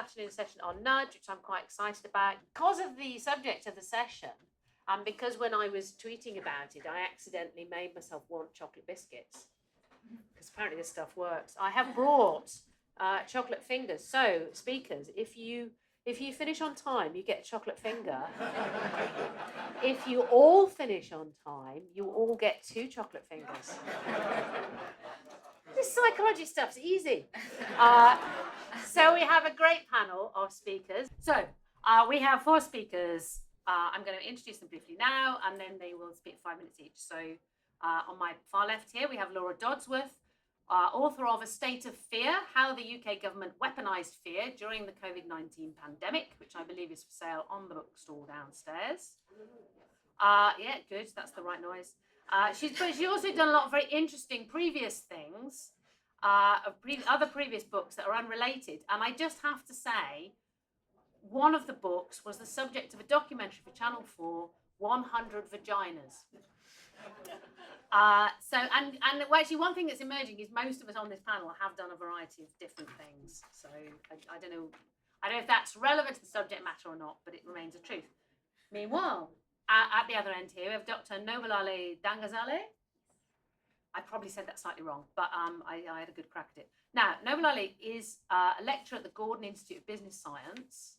afternoon session on nudge, which I'm quite excited about. Because of the subject of the session, and because when I was tweeting about it, I accidentally made myself want chocolate biscuits, because apparently this stuff works. I have brought chocolate fingers. So, speakers, if you finish on time, you get a chocolate finger. If you all finish on time, you all get 2 chocolate fingers. This psychology stuff's easy. So we have a great panel of speakers. So we have 4 speakers. I'm going to introduce them briefly now, and then they will speak 5 minutes each. So on my far left here, we have Laura Dodsworth, author of A State of Fear, How the UK Government Weaponised Fear During the COVID-19 Pandemic, which I believe is for sale on the bookstall downstairs. Yeah, good, that's the right noise. She's also done a lot of very interesting previous things, other previous books that are unrelated. And I just have to say, one of the books was the subject of a documentary for Channel 4, 100 Vaginas. And actually one thing that's emerging is most of us on this panel have done a variety of different things. So I don't know if that's relevant to the subject matter or not, but it remains a truth. Meanwhile, at the other end here, we have Dr. Nobalale Dangazale. I probably said that slightly wrong, but I had a good crack at it. Now, Nobalale is a lecturer at the Gordon Institute of Business Science,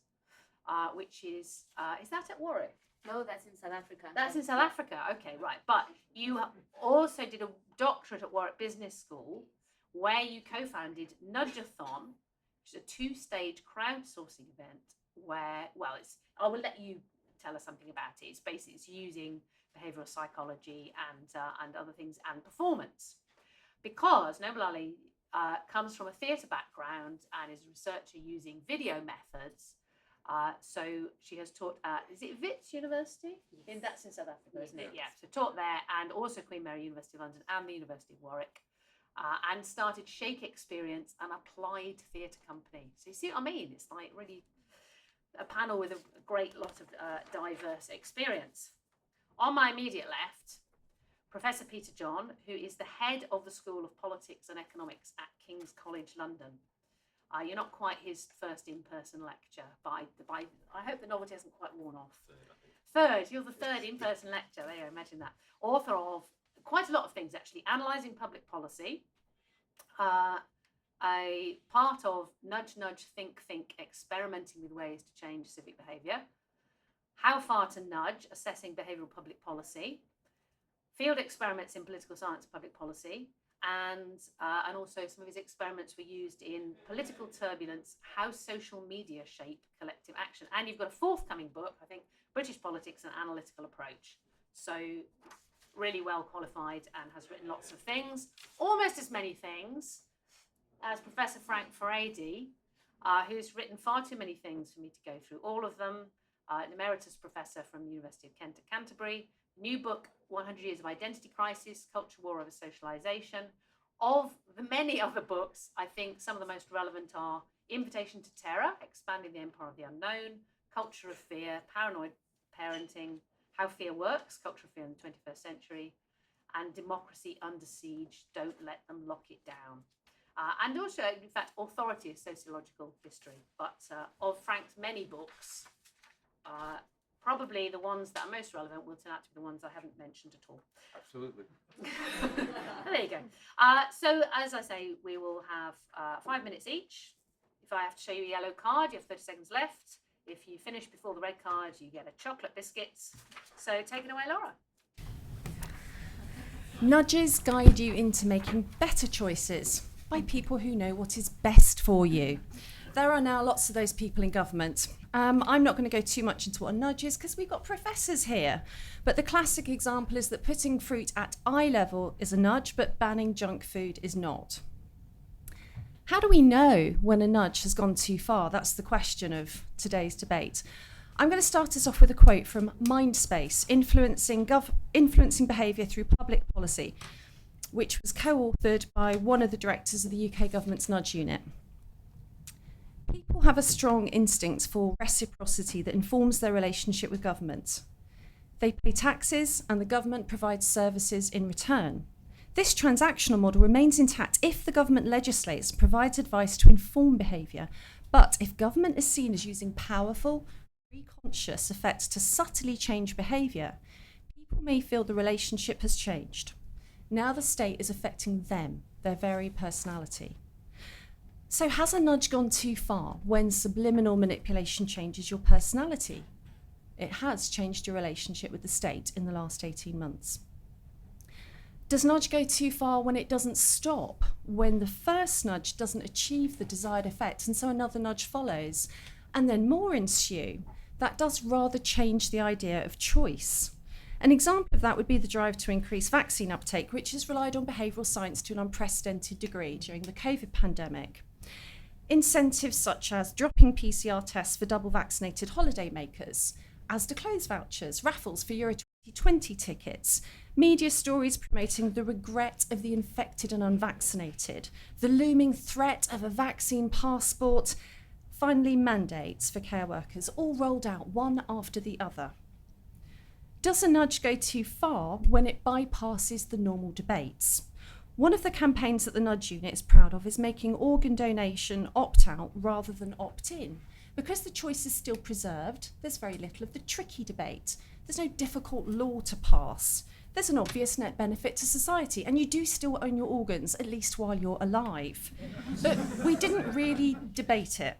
which is that at Warwick? No, that's in South Africa. That's in South Africa, okay, right. But you also did a doctorate at Warwick Business School, where you co-founded Nudgeathon, which is a 2-stage crowdsourcing event where, I will let you tell us something about it. It's using behavioural psychology and other things and performance. Because Nobalale comes from a theatre background and is a researcher using video methods. So she has taught at, is it Wits University? Yes. That's in South Africa, isn't it? Yeah, so taught there, and also Queen Mary University of London and the University of Warwick. And started Shake Experience, an applied theatre company. So you see what I mean? It's like really a panel with a great lot of diverse experience. On my immediate left, Professor Peter John, who is the head of the School of Politics and Economics at King's College London. You're not quite his first in-person lecture, but I hope the novelty hasn't quite worn off. Third, you're the 3rd in-person lecture. There you go, imagine that. Author of quite a lot of things, actually. Analysing Public Policy, a part of Nudge, Nudge, Think, Think, experimenting with ways to change civic behaviour. How Far to Nudge, assessing behavioural public policy. Field experiments in political science and public policy. And also some of his experiments were used in Political Turbulence, How Social Media Shape Collective Action. And you've got a forthcoming book, I think, British Politics, An Analytical Approach. So really well qualified and has written lots of things, almost as many things as Professor Frank Furedi, who's written far too many things for me to go through all of them. An emeritus professor from the University of Kent at Canterbury. New book, 100 Years of Identity Crisis, Culture War over Socialisation. Of the many other books, I think some of the most relevant are Invitation to Terror, Expanding the Empire of the Unknown, Culture of Fear, Paranoid Parenting, How Fear Works, Culture of Fear in the 21st Century, and Democracy Under Siege, Don't Let Them Lock It Down. And also, in fact, Authority of Sociological History. But of Frank's many books, probably the ones that are most relevant will turn out to be the ones I haven't mentioned at all. Absolutely. There you go. So, as I say, we will have 5 minutes each. If I have to show you a yellow card, you have 30 seconds left. If you finish before the red card, you get a chocolate biscuits. So, take it away, Laura. Nudges guide you into making better choices by people who know what is best for you. There are now lots of those people in government. I'm not going to go too much into what a nudge is because we've got professors here. But the classic example is that putting fruit at eye level is a nudge, but banning junk food is not. How do we know when a nudge has gone too far? That's the question of today's debate. I'm going to start us off with a quote from Mindspace, Influencing Behaviour Through Public Policy, which was co-authored by one of the directors of the UK government's nudge unit. People have a strong instinct for reciprocity that informs their relationship with government. They pay taxes and the government provides services in return. This transactional model remains intact if the government legislates, provides advice to inform behaviour, But if government is seen as using powerful, pre-conscious effects to subtly change behaviour, people may feel the relationship has changed. Now the state is affecting them, their very personality. So has a nudge gone too far when subliminal manipulation changes your personality? It has changed your relationship with the state in the last 18 months. Does nudge go too far when it doesn't stop, when the first nudge doesn't achieve the desired effect and so another nudge follows, and then more ensue? That does rather change the idea of choice. An example of that would be the drive to increase vaccine uptake, which has relied on behavioural science to an unprecedented degree during the COVID pandemic. Incentives such as dropping PCR tests for double vaccinated holiday makers, Asda clothes vouchers, raffles for Euro 2020 tickets, media stories promoting the regret of the infected and unvaccinated, the looming threat of a vaccine passport, finally mandates for care workers, all rolled out one after the other. Does a nudge go too far when it bypasses the normal debates? One of the campaigns that the Nudge Unit is proud of is making organ donation opt-out rather than opt-in. Because the choice is still preserved, there's very little of the tricky debate. There's no difficult law to pass. There's an obvious net benefit to society, and you do still own your organs, at least while you're alive. But we didn't really debate it.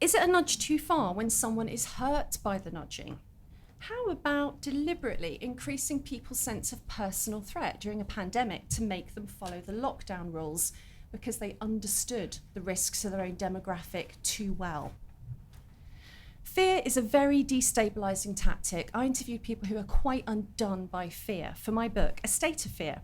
Is it a nudge too far when someone is hurt by the nudging? How about deliberately increasing people's sense of personal threat during a pandemic to make them follow the lockdown rules because they understood the risks to their own demographic too well? Fear is a very destabilising tactic. I interviewed people who are quite undone by fear for my book, A State of Fear.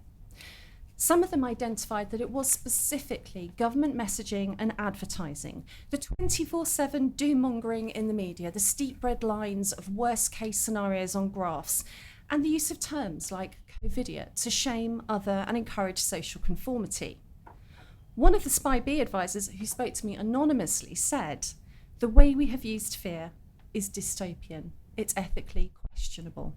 Some of them identified that it was specifically government messaging and advertising, the 24/7 doom-mongering in the media, the steep red lines of worst-case scenarios on graphs, and the use of terms like COVIDiot to shame, other, and encourage social conformity. One of the Spy B advisors who spoke to me anonymously said, "The way we have used fear is dystopian. It's ethically questionable."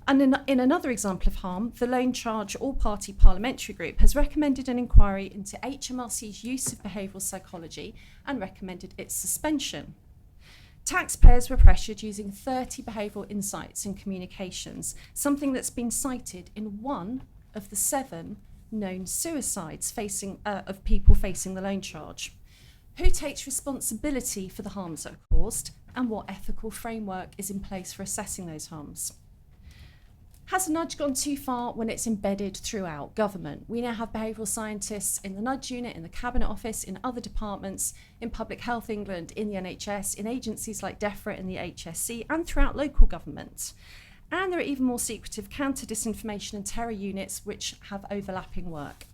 And in another example of harm, the Lone Charge All-Party Parliamentary Group has recommended an inquiry into HMRC's use of behavioural psychology and recommended its suspension. Taxpayers were pressured using 30 behavioural insights in communications, something that's been cited in one of the 7 known suicides of people facing the Lone Charge. Who takes responsibility for the harms that are caused, and what ethical framework is in place for assessing those harms? Has a nudge gone too far when it's embedded throughout government? We now have behavioural scientists in the Nudge Unit, in the Cabinet Office, in other departments, in Public Health England, in the NHS, in agencies like DEFRA and the HSC, and throughout local government. And there are even more secretive counter-disinformation and terror units which have overlapping work.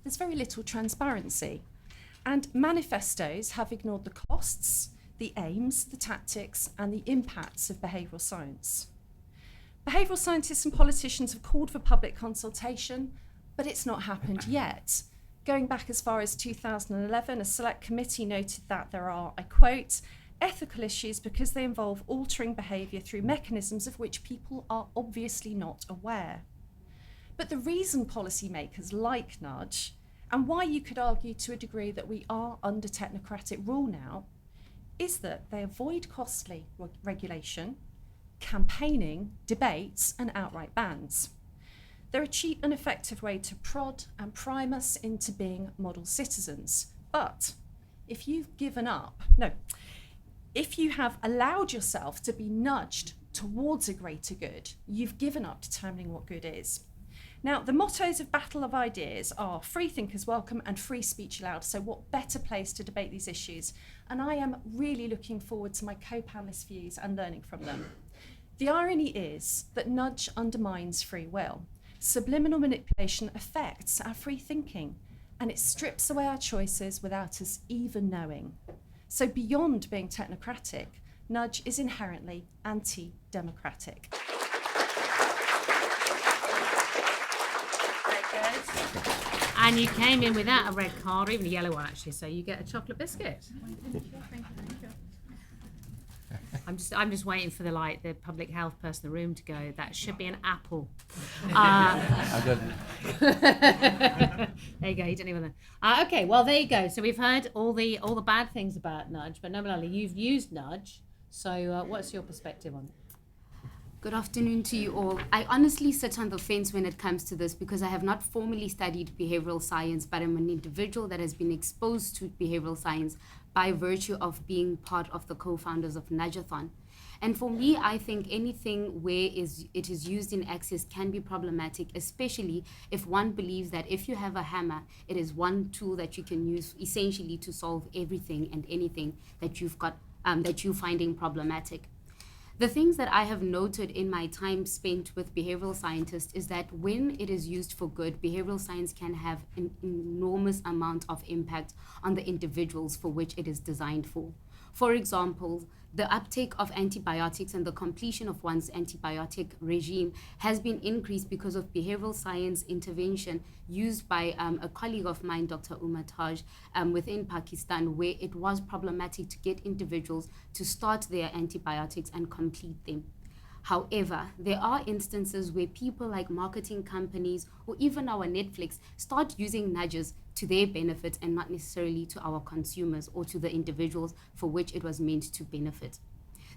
There's very little transparency, and manifestos have ignored the costs, the aims, the tactics, and the impacts of behavioural science. Behavioural scientists and politicians have called for public consultation, but it's not happened yet. Going back as far as 2011, a select committee noted that there are, I quote, ethical issues because they involve altering behaviour through mechanisms of which people are obviously not aware. But the reason policymakers like nudge, and why you could argue to a degree that we are under technocratic rule now, is that they avoid costly regulation, campaigning, debates, and outright bans. They're a cheap and effective way to prod and prime us into being model citizens. But if you have allowed yourself to be nudged towards a greater good, you've given up determining what good is. Now, the mottos of Battle of Ideas are free thinkers welcome and free speech allowed. So what better place to debate these issues? And I am really looking forward to my co-panelists' views and learning from them. The irony is that nudge undermines free will. Subliminal manipulation affects our free thinking, and it strips away our choices without us even knowing. So beyond being technocratic, nudge is inherently anti-democratic. Very good. And you came in without a red card, or even a yellow one actually, so you get a chocolate biscuit. I'm just waiting for the public health person in the room to go. That should be an apple. I don't. There you go. You didn't even. Okay. Well, there you go. So we've heard all the bad things about Nudge, but Nomalali, you've used Nudge. So what's your perspective on it? Good afternoon to you all. I honestly sit on the fence when it comes to this because I have not formally studied behavioral science, but I'm an individual that has been exposed to behavioral science by virtue of being part of the co-founders of Nudgeathon. And for me, I think anything where it is used in excess can be problematic, especially if one believes that if you have a hammer, it is one tool that you can use essentially to solve everything and anything that you've got that you're finding problematic. The things that I have noted in my time spent with behavioral scientists is that when it is used for good, behavioral science can have an enormous amount of impact on the individuals for which it is designed for. For example, the uptake of antibiotics and the completion of one's antibiotic regime has been increased because of behavioral science intervention used by a colleague of mine, Dr. Umar Taj, within Pakistan, where it was problematic to get individuals to start their antibiotics and complete them. However, there are instances where people like marketing companies or even our Netflix start using nudges to their benefit and not necessarily to our consumers or to the individuals for which it was meant to benefit.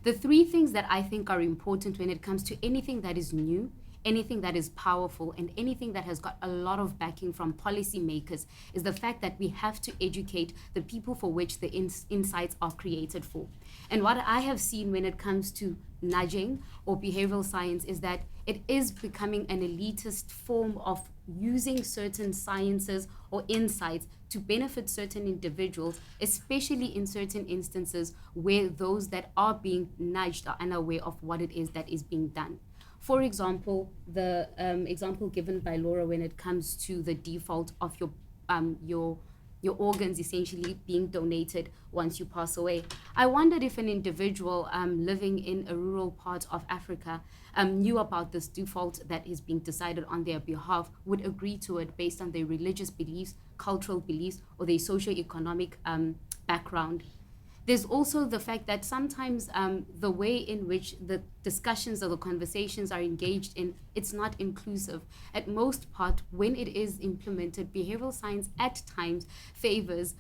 The three things that I think are important when it comes to anything that is new, anything that is powerful, and anything that has got a lot of backing from policymakers is the fact that we have to educate the people for which the insights are created for. And what I have seen when it comes to nudging or behavioral science is that it is becoming an elitist form of using certain sciences or insights to benefit certain individuals, especially in certain instances where those that are being nudged are unaware of what it is that is being done. For example, the example given by Laura when it comes to the default of your organs essentially being donated once you pass away. I wondered if an individual living in a rural part of Africa knew about this default that is being decided on their behalf, would agree to it based on their religious beliefs, cultural beliefs, or their socioeconomic background. There's also the fact that sometimes the way in which the discussions or the conversations are engaged in, it's not inclusive. At most part, when it is implemented, behavioral science at times favors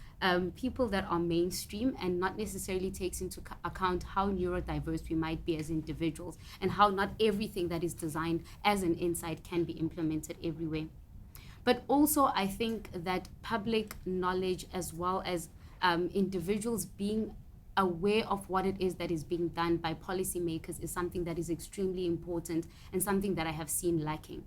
people that are mainstream and not necessarily takes into account how neurodiverse we might be as individuals and how not everything that is designed as an insight can be implemented everywhere. But also, I think that public knowledge as well as individuals being aware of what it is that is being done by policymakers is something that is extremely important and something that I have seen lacking.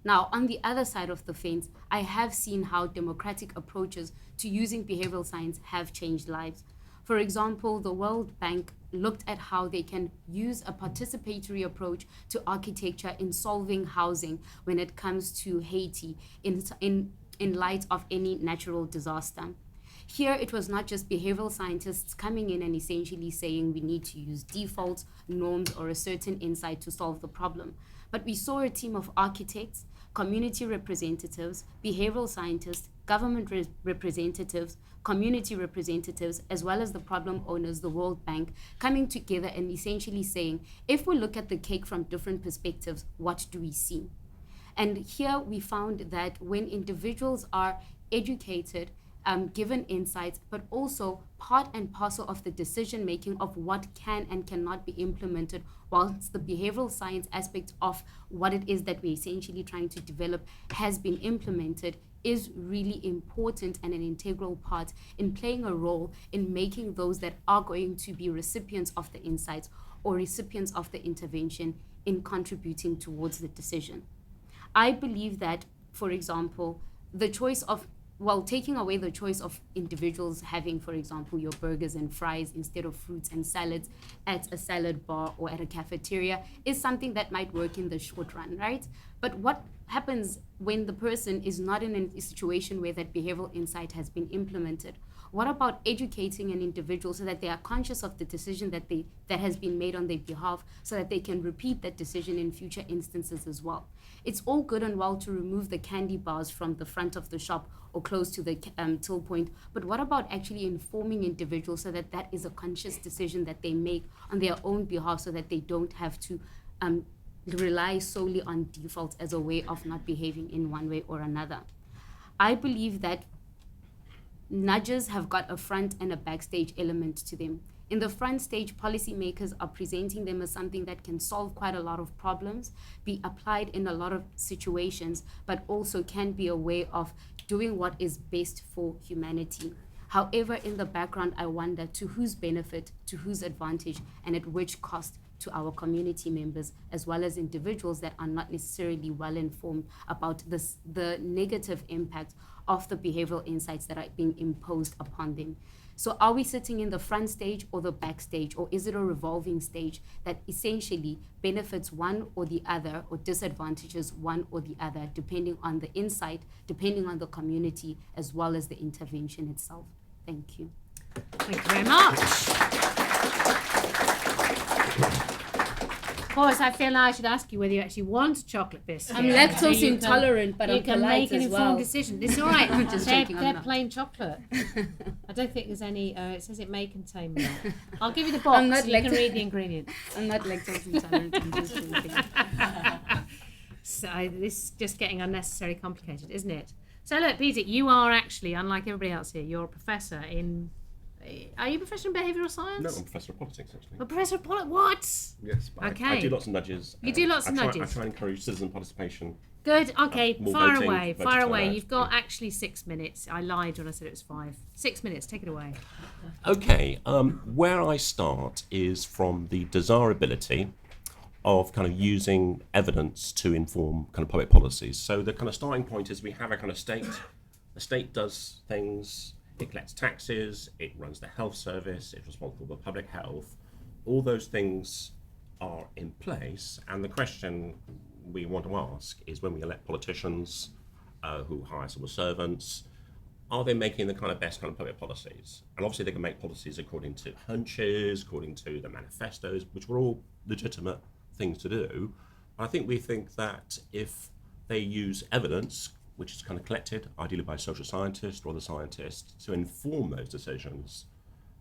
Now, on the other side of the fence, I have seen how democratic approaches to using behavioral science have changed lives. For example, the World Bank looked at how they can use a participatory approach to architecture in solving housing when it comes to Haiti in light of any natural disaster. Here, it was not just behavioral scientists coming in and essentially saying we need to use defaults, norms, or a certain insight to solve the problem. But we saw a team of architects, community representatives, behavioral scientists, government representatives, community representatives, as well as the problem owners, the World Bank, coming together and essentially saying, if we look at the cake from different perspectives, what do we see? And here we found that when individuals are educated, given insights, but also part and parcel of the decision making of what can and cannot be implemented, whilst the behavioral science aspect of what it is that we're essentially trying to develop has been implemented, is really important and an integral part in playing a role in making those that are going to be recipients of the insights or recipients of the intervention in contributing towards the decision. I believe that, for example, the choice of taking away the choice of individuals having, for example, your burgers and fries instead of fruits and salads at a salad bar or at a cafeteria is something that might work in the short run, right? But what happens when the person is not in a situation where that behavioral insight has been implemented? What about educating an individual so that they are conscious of the decision that has been made on their behalf, so that they can repeat that decision in future instances as well? It's all good and well to remove the candy bars from the front of the shop or close to the till point, but what about actually informing individuals so that that is a conscious decision that they make on their own behalf, so that they don't have to rely solely on default as a way of not behaving in one way or another? I believe that nudges have got a front and a backstage element to them. In the front stage, policymakers are presenting them as something that can solve quite a lot of problems, be applied in a lot of situations, but also can be a way of doing what is best for humanity. However, in the background, I wonder to whose benefit, to whose advantage, and at which cost to our community members, as well as individuals that are not necessarily well informed about the negative impact of the behavioral insights that are being imposed upon them. So are we sitting in the front stage or the back stage, or is it a revolving stage that essentially benefits one or the other, or disadvantages one or the other, depending on the insight, depending on the community, as well as the intervention itself? Thank you. Thank you very much. Of course, I feel I should ask you whether you actually want chocolate biscuits. I'm So lactose you can- intolerant, but you I'm can polite make an as informed well. decision. It's all right. I'm just joking, I'm They're not. plain chocolate. I don't think there's any. It says it may contain milk. I'll give you the box. I'm not So you can lactose- read the ingredients. I'm not lactose intolerant. I'm just joking. So this is just getting unnecessarily complicated, isn't it? So look, Peter, you are actually, unlike everybody else here, you're a professor in. Are you a professor in behavioural science? No, I'm a professor of politics, actually. A professor of politics. What? Yes, but I Okay. do lots of nudges. You do lots of I nudges. I try and encourage citizen participation. Good. Okay. More Fire voting, away. voter Fire away. turnout. You've got actually 6 minutes. I lied when I said it was 5. 6 minutes. Take it away. Okay, where I start is from the desirability of kind of using evidence to inform kind of public policies. So the kind of starting point is we have a kind of state. The state does things. It collects taxes, it runs the health service, it's responsible for public health. All those things are in place, and the question we want to ask is, when we elect politicians who hire civil servants, are they making the kind of best kind of public policies? And obviously they can make policies according to hunches, according to the manifestos, which were all legitimate things to do. But I think we think that if they use evidence, which is kind of collected, ideally by a social scientist or other scientists, to inform those decisions,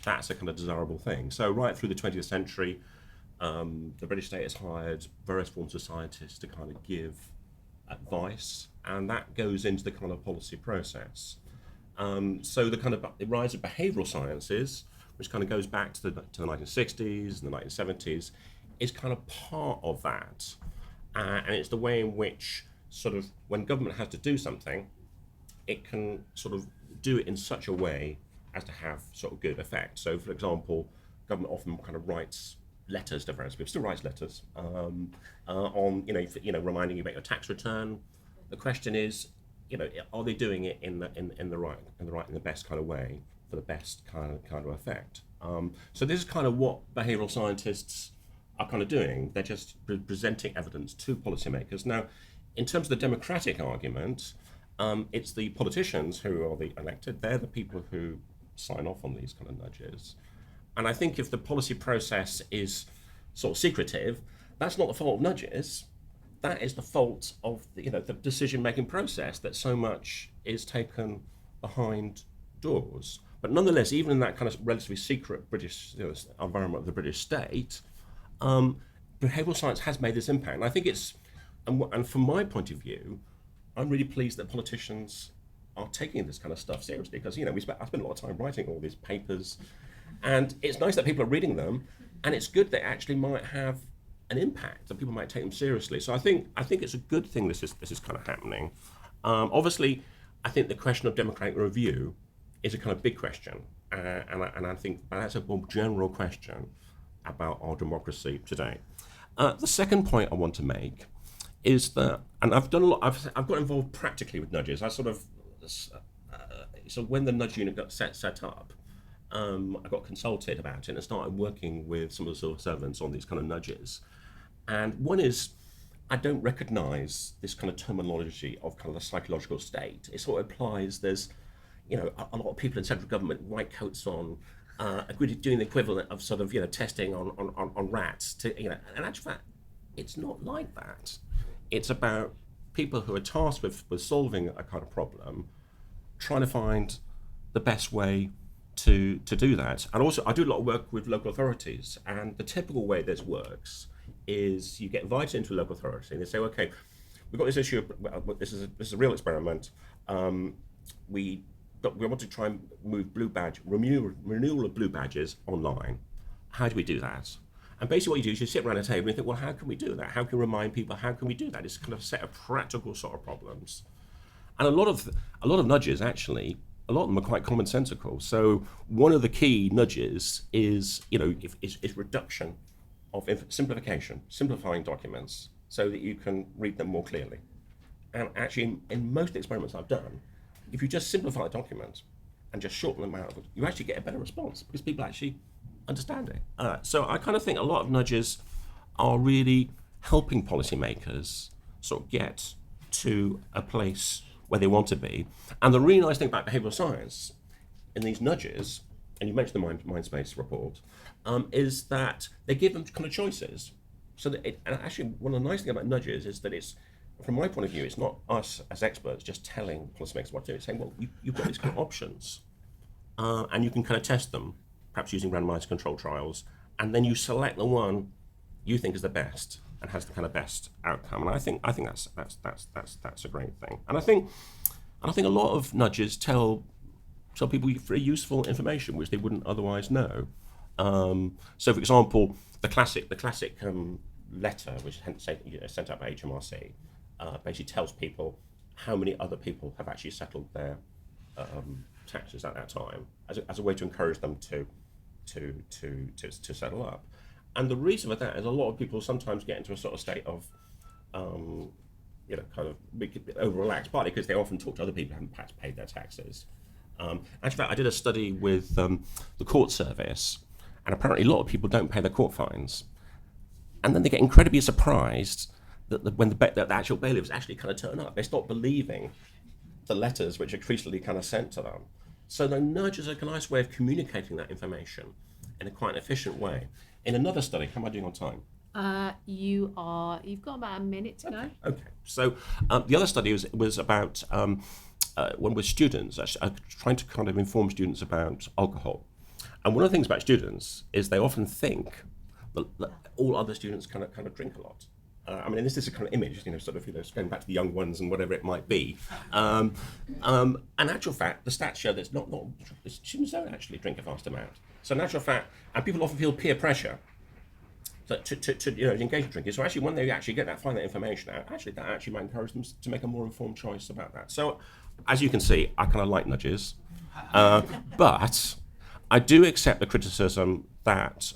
that's a kind of desirable thing. So right through the 20th century, the British state has hired various forms of scientists to kind of give advice, and that goes into the kind of policy process. So the kind of the rise of behavioural sciences, which kind of goes back to the 1960s and the 1970s, is kind of part of that. And it's the way in which sort of when government has to do something, it can sort of do it in such a way as to have sort of good effect. So, for example, government often kind of writes letters to various people, still writes letters on, reminding you about your tax return. The question is, are they doing it in the best kind of way for the best kind of effect? So this is kind of what behavioural scientists are kind of doing. They're just presenting evidence to policymakers. Now, in terms of the democratic argument, it's the politicians who are the elected. They're the people who sign off on these kind of nudges. And I think if the policy process is sort of secretive, that's not the fault of nudges. That is the fault of the decision-making process, that so much is taken behind doors. But nonetheless, even in that kind of relatively secret British environment of the British state, behavioural science has made this impact. And I think it's, and from my point of view, I'm really pleased that politicians are taking this kind of stuff seriously, because I spend a lot of time writing all these papers, and it's nice that people are reading them, and it's good that actually might have an impact, that people might take them seriously. So I think it's a good thing this is kind of happening. Obviously, I think the question of democratic review is a kind of big question, and I think that's a more general question about our democracy today. The second point I want to make is that, and I've done a lot. I've got involved practically with nudges. I sort of so when the nudge unit got set up, I got consulted about it and started working with some of the civil servants on these kind of nudges. And one is, I don't recognise this kind of terminology of kind of the psychological state. It sort of implies there's, a lot of people in central government, white coats on, agreed to doing the equivalent of sort of, testing on rats and actually fact, it's not like that. It's about people who are tasked with solving a kind of problem, trying to find the best way to do that. And also, I do a lot of work with local authorities, and the typical way this works is you get invited into a local authority and they say, okay, we've got this issue, this is a real experiment. We want to try and move renewal of blue badges online. How do we do that? And basically what you do is you sit around a table and you think, well, how can we do that? How can we remind people? How can we do that? It's kind of a set of practical sort of problems. And a lot of nudges, actually, a lot of them are quite commonsensical. So one of the key nudges is, is reduction of simplification, simplifying documents so that you can read them more clearly. And actually, in most experiments I've done, if you just simplify the document and just shorten them out, you actually get a better response because people actually understand it. So I kind of think a lot of nudges are really helping policymakers sort of get to a place where they want to be. And the really nice thing about behavioural science in these nudges, and you mentioned the Mindspace report, is that they give them kind of choices. So that and actually one of the nice things about nudges is that it's, from my point of view, it's not us as experts just telling policymakers what to do. It's saying, well, you've got these kind of options, and you can kind of test them, perhaps using randomized control trials, and then you select the one you think is the best and has the kind of best outcome. And I think that's a great thing. And I think a lot of nudges tell people very useful information which they wouldn't otherwise know. So, for example, the classic letter which is sent out by HMRC basically tells people how many other people have actually settled their taxes at that time, as a way to encourage them to settle up. And the reason for that is a lot of people sometimes get into a sort of state of kind of over relaxed, partly because they often talk to other people who haven't perhaps paid their taxes. Actually, I did a study with the court service, and apparently a lot of people don't pay their court fines, and then they get incredibly surprised that when the actual bailiffs actually kind of turn up, they stop believing the letters which are increasingly kind of sent to them. So the nudge is a nice way of communicating that information in a quite efficient way. In another study, how am I doing on time? You've got about a minute to go. Okay. So the other study was about one with students, actually, trying to kind of inform students about alcohol. And one of the things about students is they often think that all other students kind of drink a lot. I mean, this is a kind of image, going back to the young ones and whatever it might be. In actual fact, the stats show that not students don't actually drink a vast amount. So in actual fact, and people often feel peer pressure to engage in drinking. So actually, when they actually find that information out, that actually might encourage them to make a more informed choice about that. So, as you can see, I kind of like nudges, but I do accept the criticism that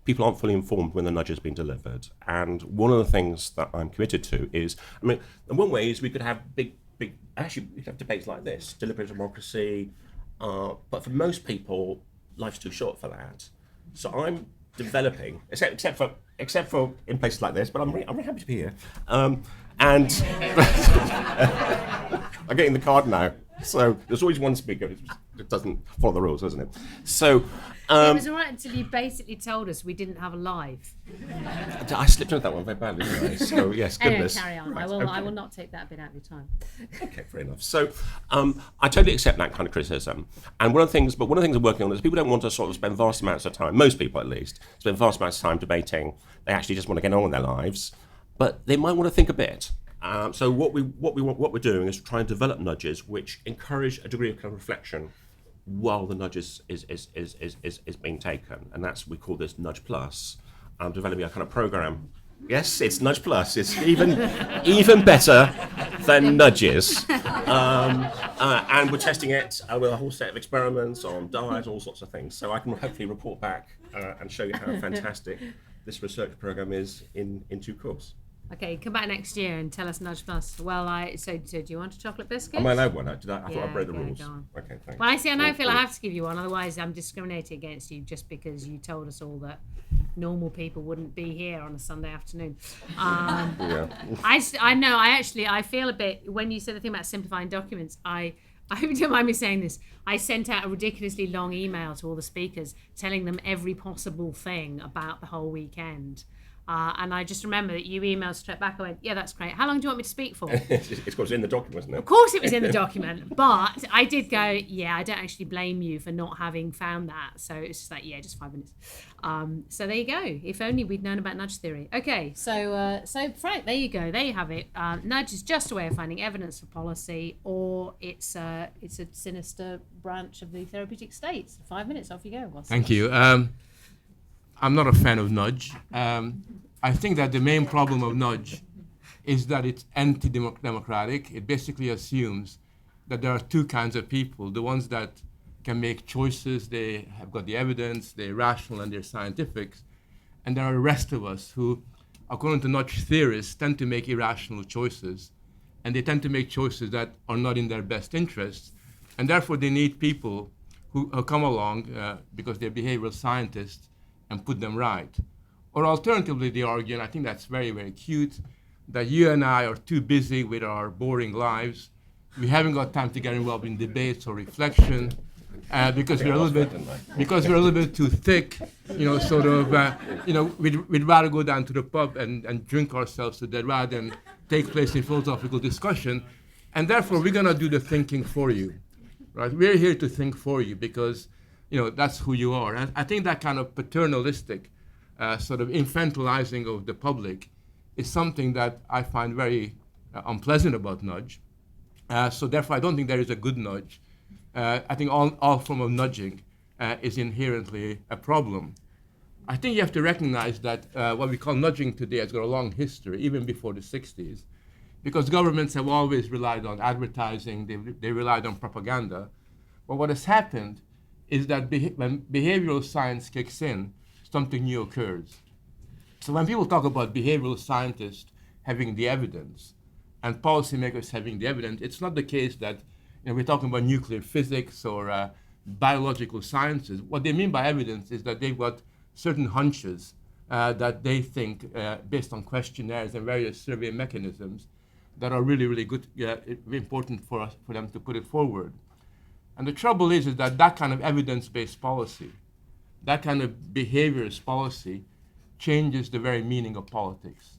people aren't fully informed when the nudge has been delivered. And one of the things that I'm committed to is, in one way is we could have we could have debates like this, deliberative democracy, but for most people, life's too short for that. So I'm developing, except for in places like this, but I'm really happy to be here. And I'm getting the card now. So there's always one speaker that doesn't follow the rules, doesn't it? So It was all right until you basically told us we didn't have a live. I slipped into that one very badly, didn't I? So yes, goodness. Anyway, carry on. Right, I will not take that bit out of your time. Okay, fair enough. So I totally accept that kind of criticism. And one of the things I'm working on is people don't want to sort of spend vast amounts of time, most people at least, spend vast amounts of time debating. They actually just want to get on with their lives, but they might want to think a bit. So what we're doing is try and develop nudges which encourage a degree of kind of reflection while the nudge is being taken, and we call this Nudge Plus. I'm developing a kind of program. Yes, it's Nudge Plus. It's even better than nudges, and we're testing it with a whole set of experiments on diet, all sorts of things. So I can hopefully report back and show you how fantastic this research program is in due course. Okay, come back next year and tell us Nudge Plus. Well, so do you want a chocolate biscuit? Am I allowed one? I thought I broke the yeah, rules. go on. Okay, thanks. Well, I now feel I have to give you one, otherwise I'm discriminating against you just because you told us all that normal people wouldn't be here on a Sunday afternoon. Yeah. I know, I feel a bit, when you said the thing about simplifying documents, I I hope you don't mind me saying this. I sent out a ridiculously long email to all the speakers telling them every possible thing about the whole weekend. And I just remember that you emailed straight back. I went, yeah, that's great. How long do you want me to speak for? It's got in the document, isn't it? Of course it was in the document, but I did go, yeah, I don't actually blame you for not having found that. So it's just like, yeah, just 5 minutes. So there you go. If only we'd known about nudge theory. Okay, so Frank, there you go. There you have it. Nudge is just a way of finding evidence for policy, or it's a sinister branch of the therapeutic states. 5 minutes, off you go. Thank you. I'm not a fan of nudge. I think that the main problem of nudge is that it's anti-democratic. It basically assumes that there are two kinds of people: the ones that can make choices, they have got the evidence, they're rational and they're scientific, and there are the rest of us who, according to nudge theorists, tend to make irrational choices, and they tend to make choices that are not in their best interests, and therefore they need people who come along because they're behavioral scientists and put them right. Or alternatively, they argue, and I think that's very, very cute, that you and I are too busy with our boring lives. We haven't got time to get involved in debates or reflection because we're a little bit too thick, we'd rather go down to the pub and drink ourselves to death rather than take place in philosophical discussion. And therefore, we're going to do the thinking for you, right? We're here to think for you because, that's who you are. And I think that kind of paternalistic sort of infantilizing of the public is something that I find very unpleasant about nudge. So therefore, I don't think there is a good nudge. I think all form of nudging is inherently a problem. I think you have to recognize that what we call nudging today has got a long history, even before the 60s, because governments have always relied on advertising, they relied on propaganda. But what has happened is that when behavioral science kicks in, something new occurs. So when people talk about behavioral scientists having the evidence and policymakers having the evidence, it's not the case that we're talking about nuclear physics or biological sciences. What they mean by evidence is that they've got certain hunches that they think, based on questionnaires and various survey mechanisms, that are really, really good, important for them to put it forward. And the trouble is that kind of evidence-based policy, that kind of behaviorist policy changes the very meaning of politics.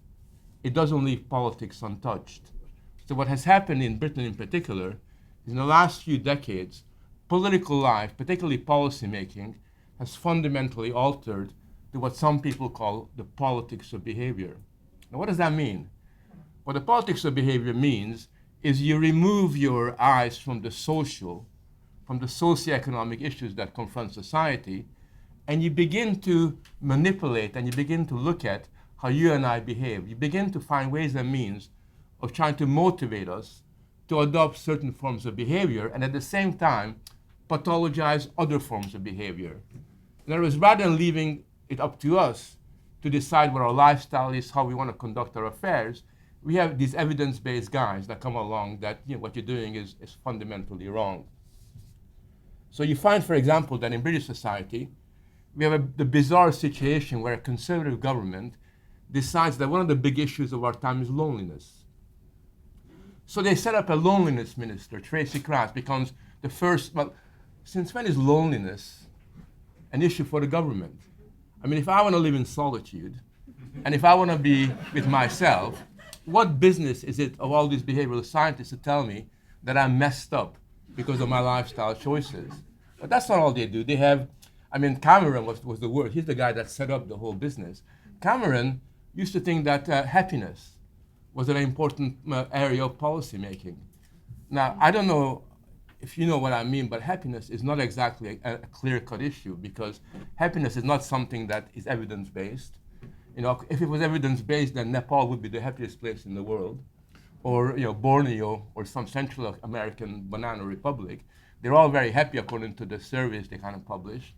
It doesn't leave politics untouched. So what has happened in Britain in particular is in the last few decades, political life, particularly policy making, has fundamentally altered to what some people call the politics of behavior. Now, what does that mean? What the politics of behavior means is you remove your eyes from the social, from the socioeconomic issues that confront society, and you begin to manipulate and you begin to look at how you and I behave. You begin to find ways and means of trying to motivate us to adopt certain forms of behavior and at the same time pathologize other forms of behavior. In other words, rather than leaving it up to us to decide what our lifestyle is, how we want to conduct our affairs, we have these evidence-based guys that come along that what you're doing is fundamentally wrong. So you find, for example, that in British society, we have the bizarre situation where a conservative government decides that one of the big issues of our time is loneliness. So they set up a loneliness minister. Tracy Krantz becomes the first. Well, since when is loneliness an issue for the government? I mean, if I want to live in solitude, and if I want to be with myself, what business is it of all these behavioral scientists to tell me that I'm messed up because of my lifestyle choices? But that's not all they do. They have, Cameron was the word. He's the guy that set up the whole business. Cameron used to think that happiness was an important area of policy making. Now, I don't know if you know what I mean, but happiness is not exactly a clear-cut issue because happiness is not something that is evidence-based. If it was evidence-based, then Nepal would be the happiest place in the world, or Borneo or some Central American banana republic. They're all very happy according to the surveys they kind of publish.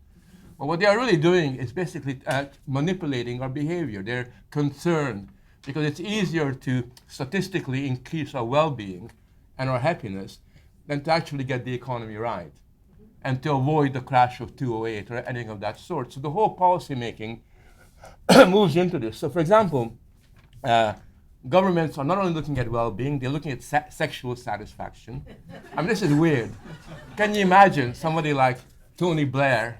But what they are really doing is basically manipulating our behavior. They're concerned because it's easier to statistically increase our well-being and our happiness than to actually get the economy right and to avoid the crash of 2008 or anything of that sort. So the whole policy making moves into this. So for example, governments are not only looking at well-being, they're looking at sexual satisfaction. I mean, this is weird. Can you imagine somebody like Tony Blair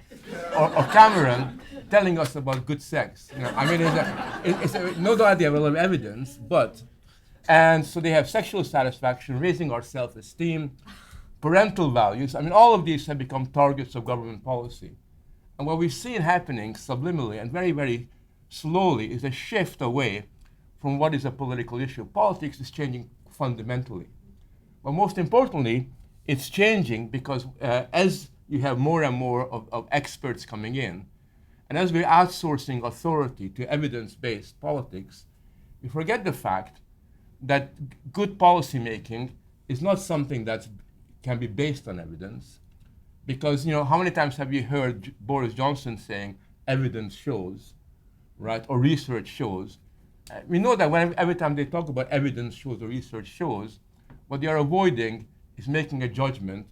or Cameron telling us about good sex? You know, I mean, no doubt they have a lot of evidence, and so they have sexual satisfaction, raising our self-esteem, parental values. I mean, all of these have become targets of government policy. And what we've seen happening subliminally and very, very slowly is a shift away from what is a political issue. Politics is changing fundamentally. But most importantly, it's changing because as you have more and more of experts coming in, and as we're outsourcing authority to evidence-based politics, we forget the fact that good policy making is not something that can be based on evidence. Because, you know, how many times have you heard Boris Johnson saying, evidence shows, right, or research shows? We know that every time they talk about evidence shows or research shows, what they are avoiding is making a judgment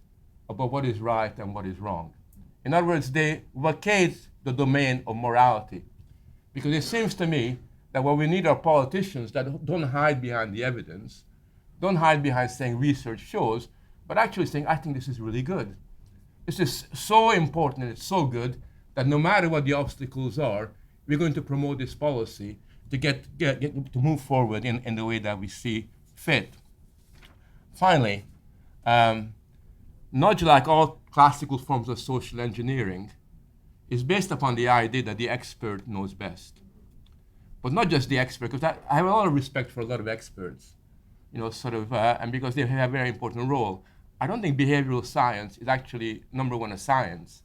about what is right and what is wrong. In other words, they vacate the domain of morality. Because it seems to me that what we need are politicians that don't hide behind the evidence, don't hide behind saying research shows, but actually saying, I think this is really good. This is so important and it's so good that no matter what the obstacles are, we're going to promote this policy to to move forward in the way that we see fit. Finally, nudge, like all classical forms of social engineering, is based upon the idea that the expert knows best. But not just the expert, because I have a lot of respect for a lot of experts, you know, and because they have a very important role. I don't think behavioral science is actually, number one, a science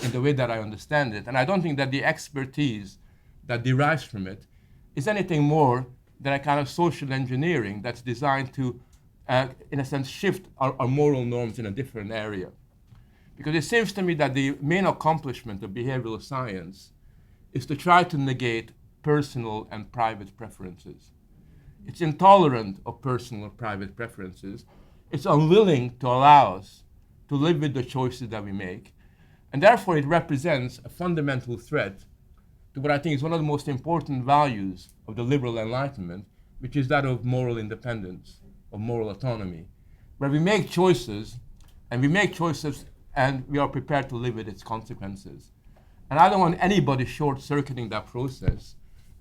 in the way that I understand it. And I don't think that the expertise that derives from it is anything more than a kind of social engineering that's designed to, in a sense, shift our moral norms in a different area. Because it seems to me that the main accomplishment of behavioral science is to try to negate personal and private preferences. It's intolerant of personal or private preferences. It's unwilling to allow us to live with the choices that we make. And therefore, it represents a fundamental threat to what I think is one of the most important values of the liberal Enlightenment, which is that of moral independence, of moral autonomy, where we make choices, and we are prepared to live with its consequences. And I don't want anybody short-circuiting that process,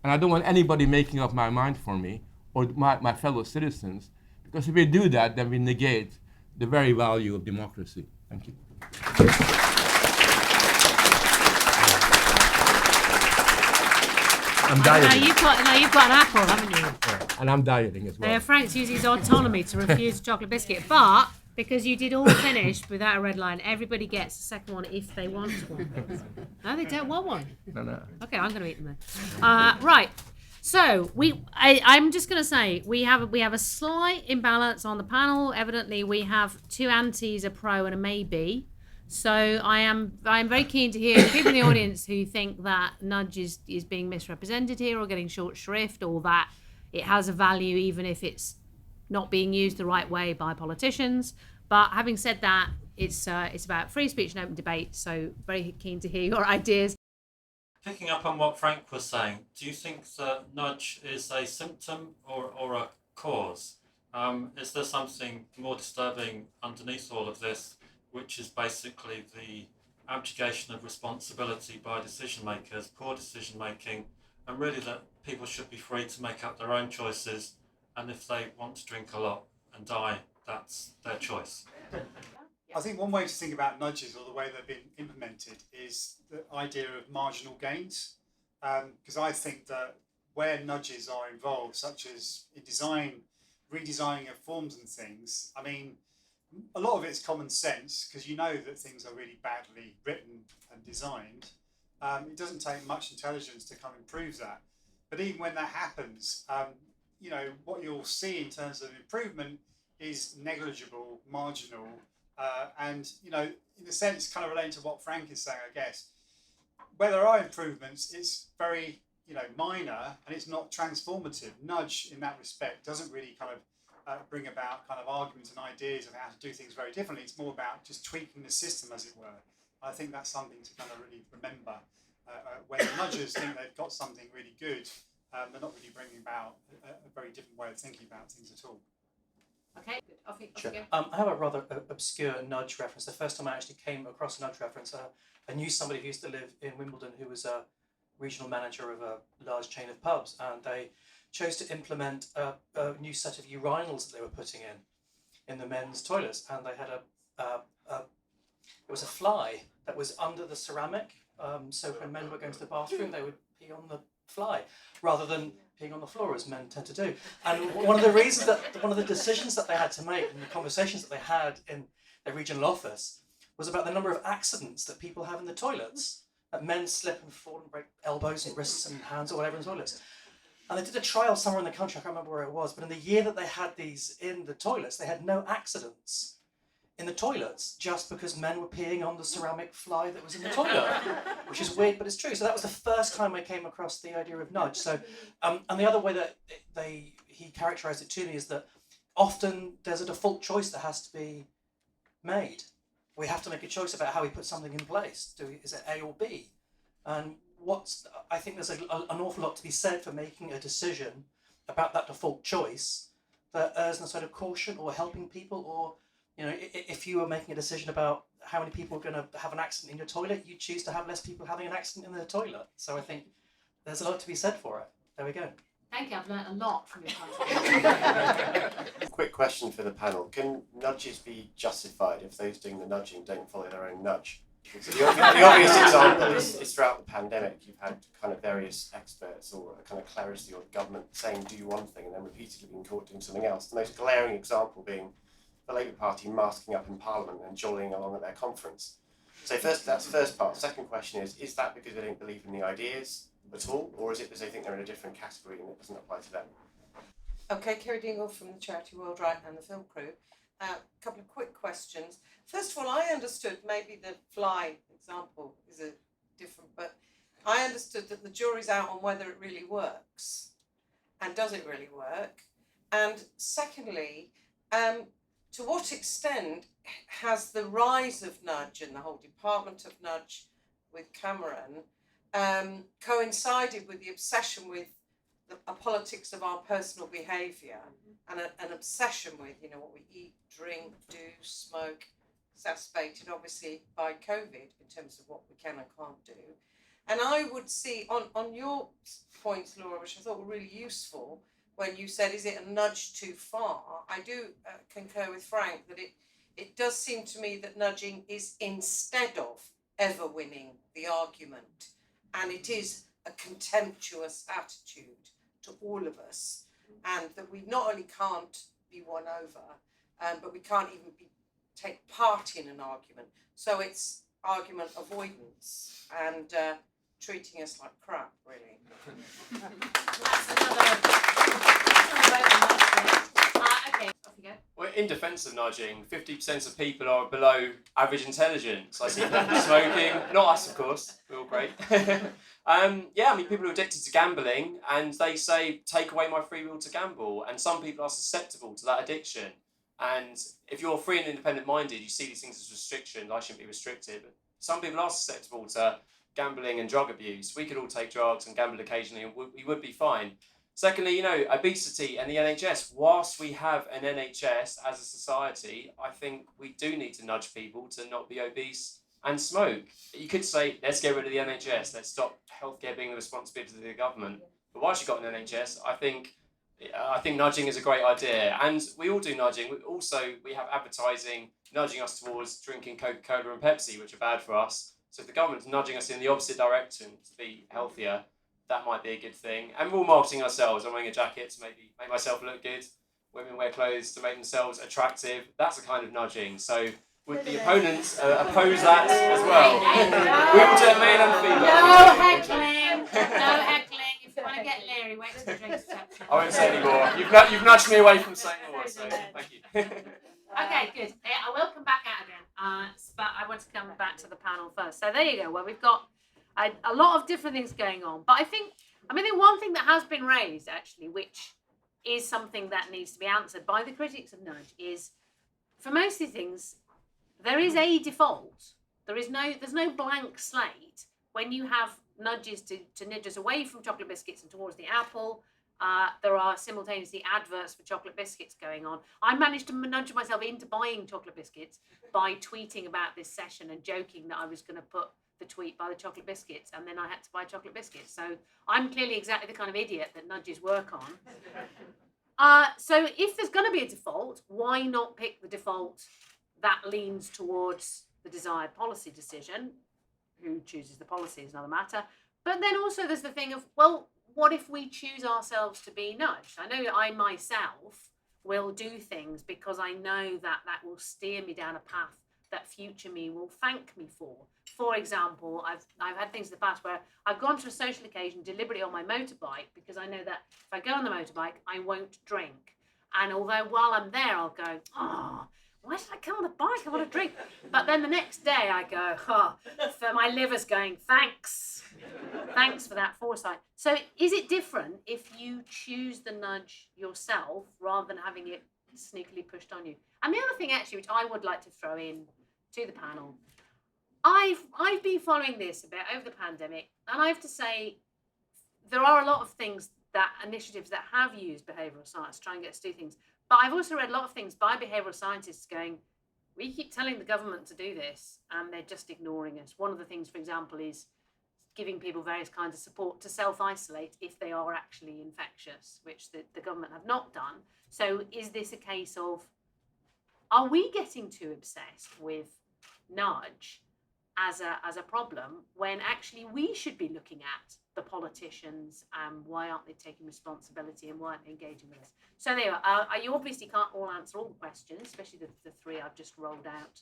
and I don't want anybody making up my mind for me or my fellow citizens, because if we do that, then we negate the very value of democracy. Thank you. I'm dieting. Now you've got an apple, haven't you? Yeah, and I'm dieting as well. Now, Frank's using his autonomy to refuse a chocolate biscuit, but because you did all finish without a red line, everybody gets a second one if they want one. No, they don't want one. No. Okay, I'm going to eat them then. Right. So I'm just going to say we have a slight imbalance on the panel. Evidently, we have two antis, a pro, and a maybe. So I'm very keen to hear the people in the audience who think that nudge is being misrepresented here or getting short shrift, or that it has a value even if it's not being used the right way by politicians. But having said that, it's about free speech and open debate. So very keen to hear your ideas. Picking up on what Frank was saying, do you think that nudge is a symptom or a cause? Is there something more disturbing underneath all of this, which is basically the abdication of responsibility by decision makers, poor decision making, and really that people should be free to make up their own choices, and if they want to drink a lot and die, that's their choice? I think one way to think about nudges, or the way they've been implemented, is the idea of marginal gains. Because I think that where nudges are involved, such as in redesigning of forms and things, I mean, a lot of it's common sense, because you know that things are really badly written and designed. It doesn't take much intelligence to kind of improve that. But even when that happens, you know, what you'll see in terms of improvement is negligible, marginal, and, you know, in a sense, kind of relating to what Frank is saying, I guess, where there are improvements, it's very, you know, minor, and it's not transformative. Nudge, in that respect, doesn't really kind of bring about kind of arguments and ideas of how to do things very differently. It's more about just tweaking the system, as it were. I think that's something to kind of really remember. When the nudgers think they've got something really good, they're not really bringing about a very different way of thinking about things at all. Okay, good. Off you Sure. go. I have a rather obscure nudge reference. The first time I actually came across a nudge reference, I knew somebody who used to live in Wimbledon who was a regional manager of a large chain of pubs, and they chose to implement a new set of urinals that they were putting in the men's toilets, and they had it was a fly that was under the ceramic, so when men were going to the bathroom they would pee on the fly rather than peeing on the floor as men tend to do. And one of the decisions that they had to make and the conversations that they had in their regional office was about the number of accidents that people have in the toilets, that men slip and fall and break elbows and wrists and hands or whatever in the toilets. And they did a trial somewhere in the country, I can't remember where it was, but in the year that they had these in the toilets, they had no accidents in the toilets just because men were peeing on the ceramic fly that was in the toilet, which is weird, but it's true. So that was the first time I came across the idea of nudge. So, and the other way that he characterized it to me is that often there's a default choice that has to be made. We have to make a choice about how we put something in place. Is it A or B? And I think there's an awful lot to be said for making a decision about that default choice that errs in a sort of caution or helping people, or if you were making a decision about how many people are going to have an accident in your toilet, you choose to have less people having an accident in their toilet. So I think there's a lot to be said for it. There we go. Thank you. I've learned a lot from your conversation. Quick question for the panel. Can nudges be justified if those doing the nudging don't follow their own nudge? So the obvious example is throughout the pandemic, you've had kind of various experts or a kind of clericity or government saying do one thing and then repeatedly being caught doing something else. The most glaring example being the Labour Party masking up in Parliament and jollying along at their conference. So that's the first part. Second question is that because they don't believe in the ideas at all, or is it because they think they're in a different category and it doesn't apply to them? Okay, Kerry Dingle from the charity World Right and the film crew. A couple of quick questions. First of all, I understood, maybe the fly example is a different, but I understood that the jury's out on whether it really works. And does it really work? And secondly, to what extent has the rise of nudge and the whole department of nudge with Cameron coincided with the obsession with a politics of our personal behaviour and an obsession with, what we eat, drink, do, smoke, exacerbated obviously by COVID in terms of what we can and can't do. And I would see, on your points, Laura, which I thought were really useful, when you said, is it a nudge too far? I do concur with Frank that it does seem to me that nudging is instead of ever winning the argument. And it is a contemptuous attitude to all of us. And that we not only can't be won over, but we can't even take part in an argument. So it's argument avoidance and treating us like crap, really. Okay, off you go. Well, in defence of nudging, 50% of people are below average intelligence. I see people smoking, not us, of course. We're all great. People are addicted to gambling, and they say, take away my free will to gamble. And some people are susceptible to that addiction. And if you're free and independent-minded, you see these things as restrictions. I shouldn't be restricted. But some people are susceptible to gambling and drug abuse. We could all take drugs and gamble occasionally, and we would be fine. Secondly, obesity and the NHS. Whilst we have an NHS as a society, I think we do need to nudge people to not be obese and smoke. You could say, let's get rid of the NHS. Let's stop healthcare being the responsibility of the government. But whilst you've got an NHS, I think nudging is a great idea. And we all do nudging. We have advertising nudging us towards drinking Coca-Cola and Pepsi, which are bad for us. So if the government's nudging us in the opposite direction to be healthier, that might be a good thing. And we're all marketing ourselves. I'm wearing a jacket to maybe make myself look good. Women wear clothes to make themselves attractive. That's a kind of nudging. So would the opponents oppose that as well? We will do it, male and female. No heckling. No heckling. If you want to get leery, wait till the drinks reception. I won't say any more. You've nudged me away from saying more, so thank you. Okay, good. I will come back out again, but I want to come back to the panel first. So there you go. Well, we've got a lot of different things going on. But I think one thing that has been raised, actually, which is something that needs to be answered by the critics of nudge, is for most of the things, there is a default. There's no blank slate when you have nudges to nudge us away from chocolate biscuits and towards the apple. There are simultaneously adverts for chocolate biscuits going on. I managed to nudge myself into buying chocolate biscuits by tweeting about this session and joking that I was going to put the tweet by the chocolate biscuits, and then I had to buy chocolate biscuits. So I'm clearly exactly the kind of idiot that nudges work on. So if there's going to be a default, why not pick the default that leans towards the desired policy decision? Who chooses the policy is another matter. But then also there's the thing of, well, what if we choose ourselves to be nudged? I know I myself will do things because I know that that will steer me down a path that future me will thank me for. For example, I've had things in the past where I've gone to a social occasion deliberately on my motorbike because I know that if I go on the motorbike, I won't drink. And although while I'm there, I'll go, oh, why did I come on the bike? I want to drink. But then the next day I go, oh, my liver's going, thanks. Thanks for that foresight. So is it different if you choose the nudge yourself rather than having it sneakily pushed on you? And the other thing actually, which I would like to throw in to the panel, I've been following this a bit over the pandemic, and I have to say there are a lot of things initiatives that have used behavioural science to try and get us to do things. But I've also read a lot of things by behavioural scientists going, we keep telling the government to do this and they're just ignoring us. One of the things, for example, is giving people various kinds of support to self-isolate if they are actually infectious, which the government have not done. So is this a case of, are we getting too obsessed with nudge as a problem when actually we should be looking at the politicians and why aren't they taking responsibility and why aren't they engaging with us? So there you are. You obviously can't all answer all the questions, especially the three I've just rolled out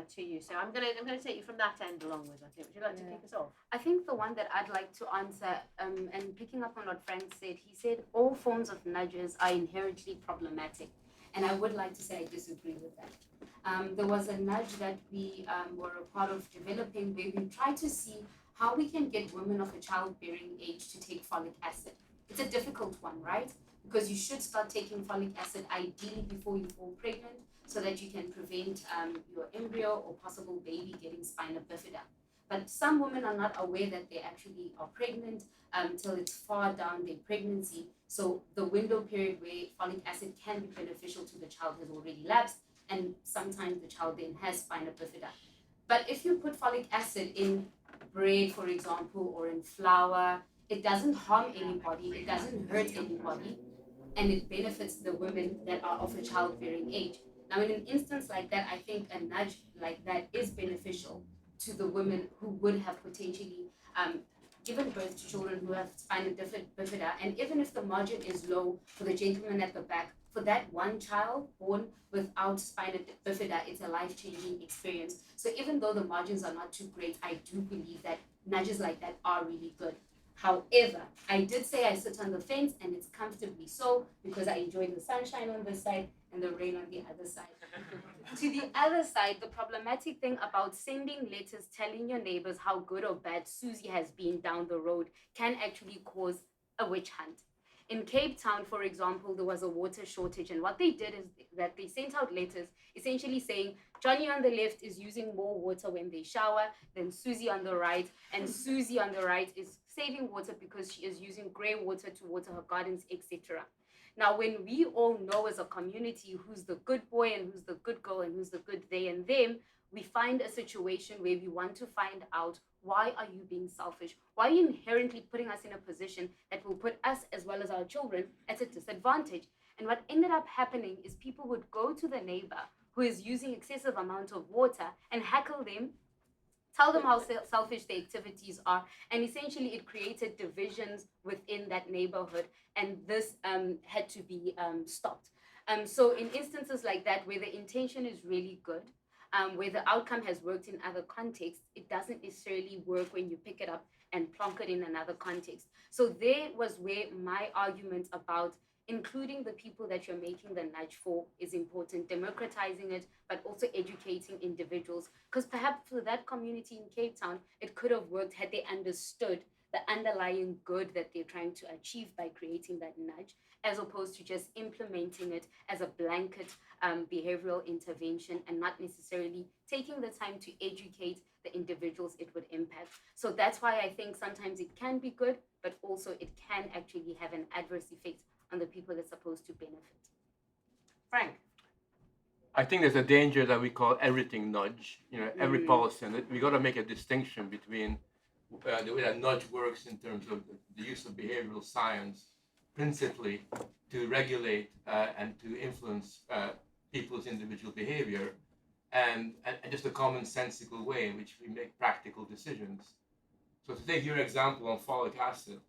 to you. So I'm gonna take you from that end along with, I think. Would you like to kick us off? I think the one that I'd like to answer, and picking up on what Frank said, he said all forms of nudges are inherently problematic. And I would like to say I disagree with that. There was a nudge that we were a part of developing where we tried to see how we can get women of a childbearing age to take folic acid. It's a difficult one, right? Because you should start taking folic acid ideally before you fall pregnant so that you can prevent your embryo or possible baby getting spina bifida. But some women are not aware that they actually are pregnant until it's far down their pregnancy. So the window period where folic acid can be beneficial to the child has already lapsed, and sometimes the child then has spina bifida. But if you put folic acid in bread, for example, or in flour, it doesn't harm anybody, it doesn't hurt anybody, and it benefits the women that are of a childbearing age. Now, in an instance like that, I think a nudge like that is beneficial to the women who would have potentially given birth to children who have spina bifida. And even if the margin is low for the gentleman at the back, for that one child born without spina bifida, it's a life-changing experience. So even though the margins are not too great, I do believe that nudges like that are really good. However, I did say I sit on the fence, and it's comfortably so because I enjoy the sunshine on this side and the rain on the other side. To the other side, the problematic thing about sending letters telling your neighbors how good or bad Susie has been down the road can actually cause a witch hunt. In Cape Town, for example, there was a water shortage, and what they did is that they sent out letters essentially saying Johnny on the left is using more water when they shower than Susie on the right, and Susie on the right is saving water because she is using grey water to water her gardens, etc. Now, when we all know as a community who's the good boy and who's the good girl and who's the good they and them, we find a situation where we want to find out, why are you being selfish? Why are you inherently putting us in a position that will put us as well as our children at a disadvantage? And what ended up happening is people would go to the neighbor who is using excessive amount of water and heckle them, tell them how selfish their activities are, and essentially it created divisions within that neighborhood, and this had to be stopped. So in instances like that, where the intention is really good, where the outcome has worked in other contexts, it doesn't necessarily work when you pick it up and plonk it in another context. So there was where my argument about including the people that you're making the nudge for is important, democratizing it, but also educating individuals. Because perhaps for that community in Cape Town, it could have worked had they understood the underlying good that they're trying to achieve by creating that nudge, as opposed to just implementing it as a blanket behavioral intervention and not necessarily taking the time to educate the individuals it would impact. So that's why I think sometimes it can be good, but also it can actually have an adverse effect on the people that's supposed to benefit. Frank. I think there's a danger that we call everything nudge. Every policy, and we got to make a distinction between the way that nudge works in terms of the use of behavioral science, principally to regulate and to influence people's individual behavior, and just a commonsensical way in which we make practical decisions. So to take your example on folic acid,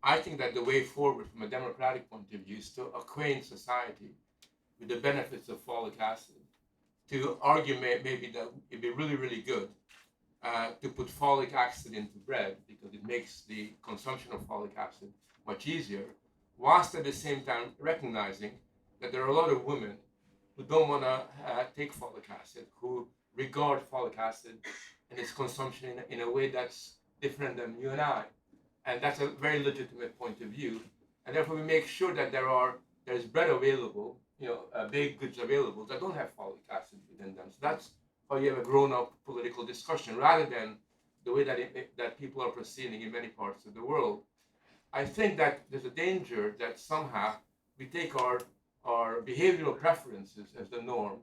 I think that the way forward from a democratic point of view is to acquaint society with the benefits of folic acid, to argue maybe that it'd be really, really good to put folic acid into bread because it makes the consumption of folic acid much easier, whilst at the same time recognizing that there are a lot of women who don't want to take folic acid, who regard folic acid and its consumption in a way that's different than you and I. And that's a very legitimate point of view. And therefore we make sure that there's bread available, baked goods available that don't have folic acid within them. So that's how you have a grown-up political discussion, rather than the way that people are proceeding in many parts of the world. I think that there's a danger that somehow we take our behavioral preferences as the norm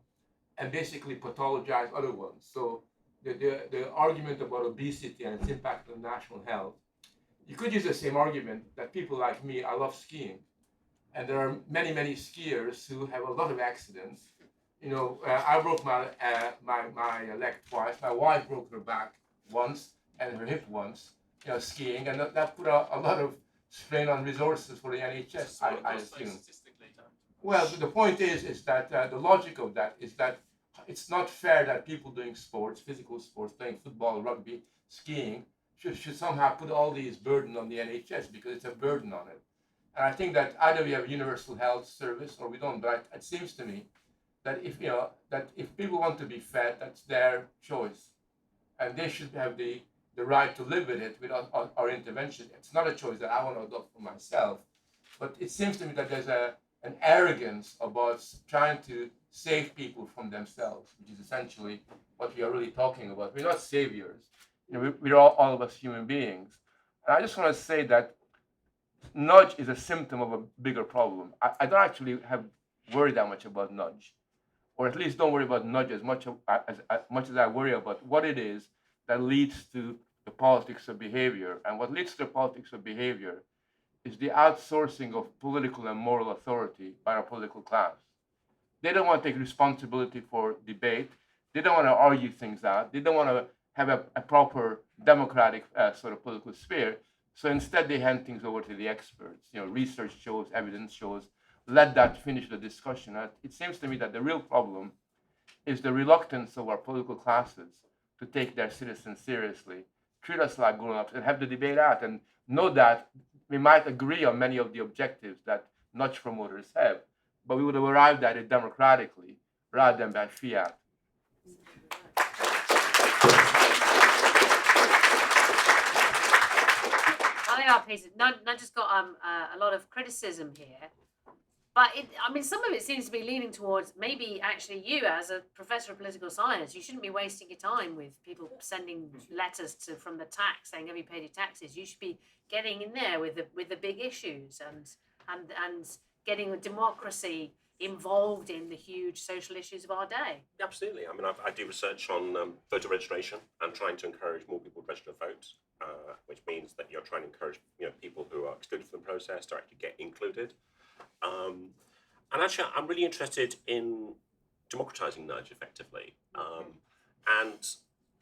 and basically pathologize other ones. So the argument about obesity and its impact on national health, you could use the same argument that people like me, I love skiing. And there are many, many skiers who have a lot of accidents. I broke my leg twice. My wife broke her back once and her hip once, skiing. And that put a lot of strain on resources for the NHS, I assume. Well, the point is that the logic of that is that it's not fair that people doing sports, physical sports, playing football, rugby, skiing, should somehow put all these burden on the NHS because it's a burden on it. And I think that either we have a universal health service or we don't. But it seems to me that if people want to be fed, that's their choice, and they should have the right to live with it without our intervention. It's not a choice that I want to adopt for myself, but it seems to me that there's an arrogance about trying to save people from themselves, which is essentially what we are really talking about. We're not saviors. We're all of us human beings. And I just want to say that nudge is a symptom of a bigger problem. I don't actually worry that much about nudge, or at least don't worry about nudge as much as I worry about what it is that leads to the politics of behavior. And what leads to the politics of behavior is the outsourcing of political and moral authority by our political class. They don't want to take responsibility for debate. They don't want to argue things out. They don't want to have a proper democratic sort of political sphere. So instead, they hand things over to the experts. Research shows, evidence shows, let that finish the discussion. It seems to me that the real problem is the reluctance of our political classes to take their citizens seriously, treat us like grown-ups, and have the debate out, and know that we might agree on many of the objectives that nudge promoters have, but we would have arrived at it democratically rather than by fiat. I think our piece, Nudge has got a lot of criticism here, but some of it seems to be leaning towards maybe actually you as a professor of political science, you shouldn't be wasting your time with people sending letters from the tax saying, have you paid your taxes? You should be getting in there with the big issues and getting democracy involved in the huge social issues of our day. Absolutely. I do research on voter registration and trying to encourage more people to register to vote, which means that you're trying to encourage people who are excluded from the process to actually get included. And actually, I'm really interested in democratizing nudge effectively.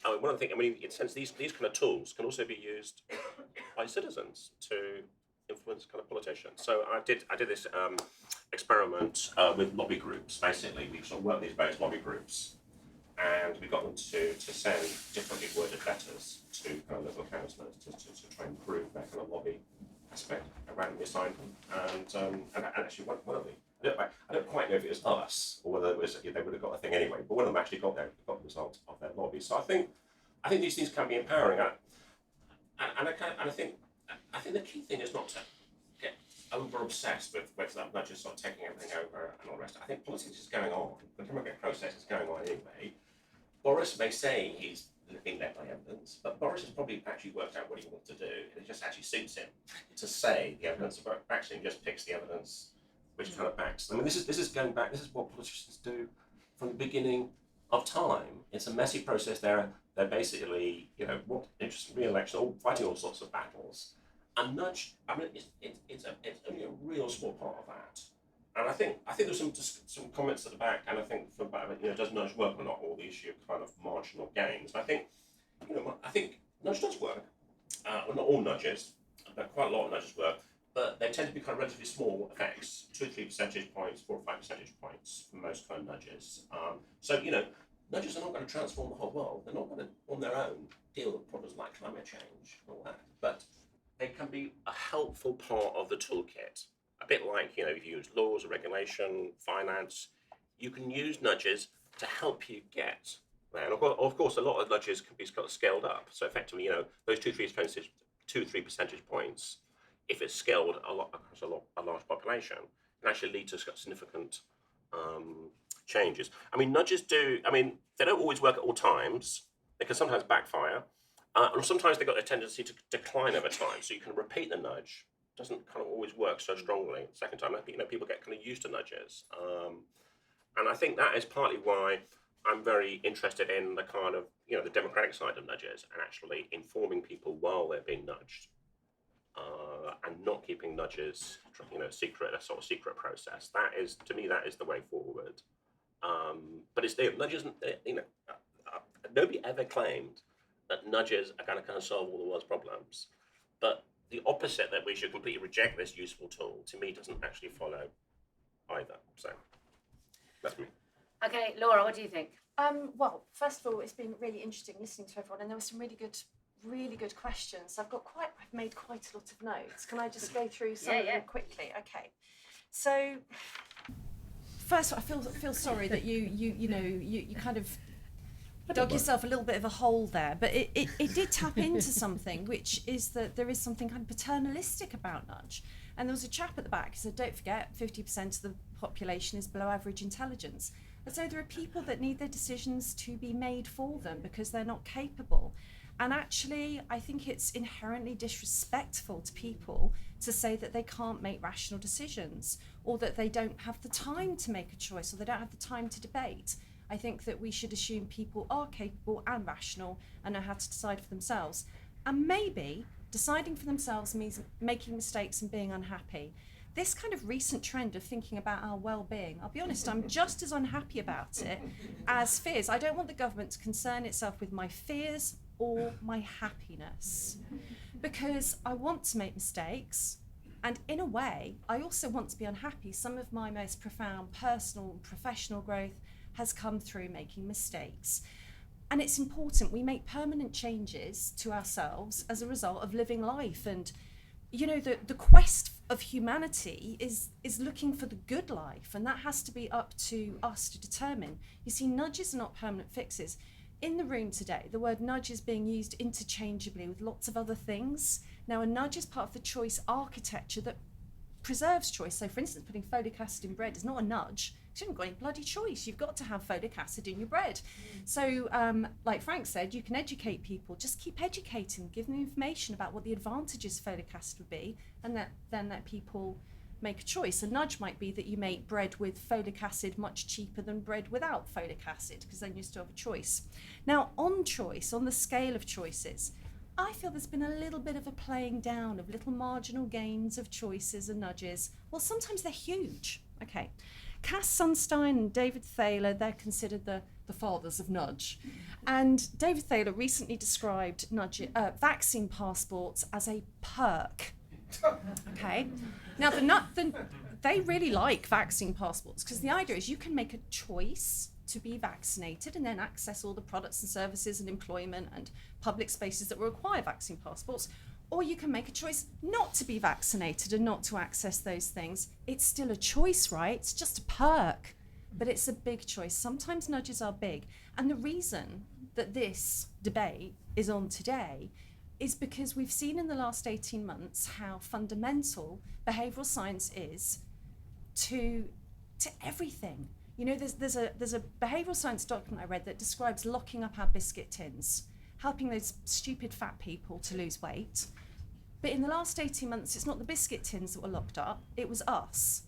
One of the things, in a sense, these kind of tools can also be used by citizens to influence kind of politicians. So I did this experiment with lobby groups. Basically, we sort of worked these various lobby groups, and we got them to send differently worded letters to kind of local councillors to try and improve their kind of lobby aspect. I randomly assigned them, and actually one of them, I don't quite know if it was us or whether it was they would have got a thing anyway, but one of them actually got the result of their lobby. So I think these things can be empowering, I think the key thing is not to get over obsessed with not just sort of taking everything over and all the rest. I think politics is going on. The democratic process is going on anyway. Boris may say he's being led by evidence, but Boris has probably actually worked out what he wants to do, and it just actually suits him to say the evidence of vaccine, just picks the evidence which kind of backs. I mean, this is going back. This is what politicians do from the beginning of time. It's a messy process. They're basically, what interesting re-election, all fighting all sorts of battles. And nudge, I mean, it's only a real small part of that. And I think there's some comments at the back, and I think does nudge work or not, or the issue of kind of marginal gains. And I think nudge does work. Well, not all nudges, but quite a lot of nudges work. But they tend to be kind of relatively small effects, 2-3 percentage points, 4 or 5 percentage points for most kind of nudges. Nudges are not going to transform the whole world. They're not going to, on their own, deal with problems like climate change and all that. But they can be a helpful part of the toolkit. A bit like, if you use laws, regulation, finance, you can use nudges to help you get there. And of course, a lot of nudges can be scaled up. So effectively, those 2-3 percentage points, if it's scaled across a large population, can actually lead to significant changes. I mean, nudges they don't always work at all times. They can sometimes backfire. And sometimes they've got a tendency to decline over time. So you can repeat the nudge. It doesn't kind of always work so strongly the second time. People get kind of used to nudges. And I think that is partly why I'm very interested in the kind of, the democratic side of nudges and actually informing people while they're being nudged. And not keeping nudges, secret, a sort of secret process. That is, to me, that is the way forward. But it's nudges. Nobody ever claimed that nudges are going to kind of solve all the world's problems. But the opposite, that we should completely reject this useful tool, to me, doesn't actually follow either. So that's me. Okay, Laura, what do you think? Well, first of all, it's been really interesting listening to everyone, and there were some really good questions. I've made quite a lot of notes. Can I just go through some of them quickly? Okay. So first, I feel sorry that you kind of dug yourself a little bit of a hole there, but it did tap into something, which is that there is something kind of paternalistic about nudge. And there was a chap at the back who said, don't forget, 50% of the population is below average intelligence. And so there are people that need their decisions to be made for them because they're not capable. And actually, I think it's inherently disrespectful to people to say that they can't make rational decisions, or that they don't have the time to make a choice, or they don't have the time to debate. I think that we should assume people are capable and rational and know how to decide for themselves. And maybe deciding for themselves means making mistakes and being unhappy. This kind of recent trend of thinking about our well-being, I'll be honest, I'm just as unhappy about it as fears. I don't want the government to concern itself with my fears or my happiness, because I want to make mistakes, and in a way, I also want to be unhappy. Some of my most profound personal and professional growth has come through making mistakes. And it's important we make permanent changes to ourselves as a result of living life. And the quest of humanity is looking for the good life, and that has to be up to us to determine. You see, nudges are not permanent fixes. In the room today, the word nudge is being used interchangeably with lots of other things. Now, a nudge is part of the choice architecture that preserves choice. So, for instance, putting folic acid in bread is not a nudge. You haven't got any bloody choice. You've got to have folic acid in your bread. So, like Frank said, you can educate people. Just keep educating, give them information about what the advantages of folic acid would be, and then let people make a choice. A nudge might be that you make bread with folic acid much cheaper than bread without folic acid, because then you still have a choice. Now, on choice, on the scale of choices, I feel there's been a little bit of a playing down of little marginal gains of choices and nudges. Well, sometimes they're huge. Okay. Cass Sunstein and David Thaler, they're considered the fathers of nudge. And David Thaler recently described vaccine passports as a perk. Okay. Now, they really like vaccine passports, because the idea is you can make a choice to be vaccinated and then access all the products and services and employment and public spaces that require vaccine passports. Or you can make a choice not to be vaccinated and not to access those things. It's still a choice, right? It's just a perk, but it's a big choice. Sometimes nudges are big. And the reason that this debate is on today is because we've seen in the last 18 months how fundamental behavioural science is to everything. There's a behavioural science document I read that describes locking up our biscuit tins. helping those stupid fat people to lose weight. But in the last 18 months, it's not the biscuit tins that were locked up, it was us.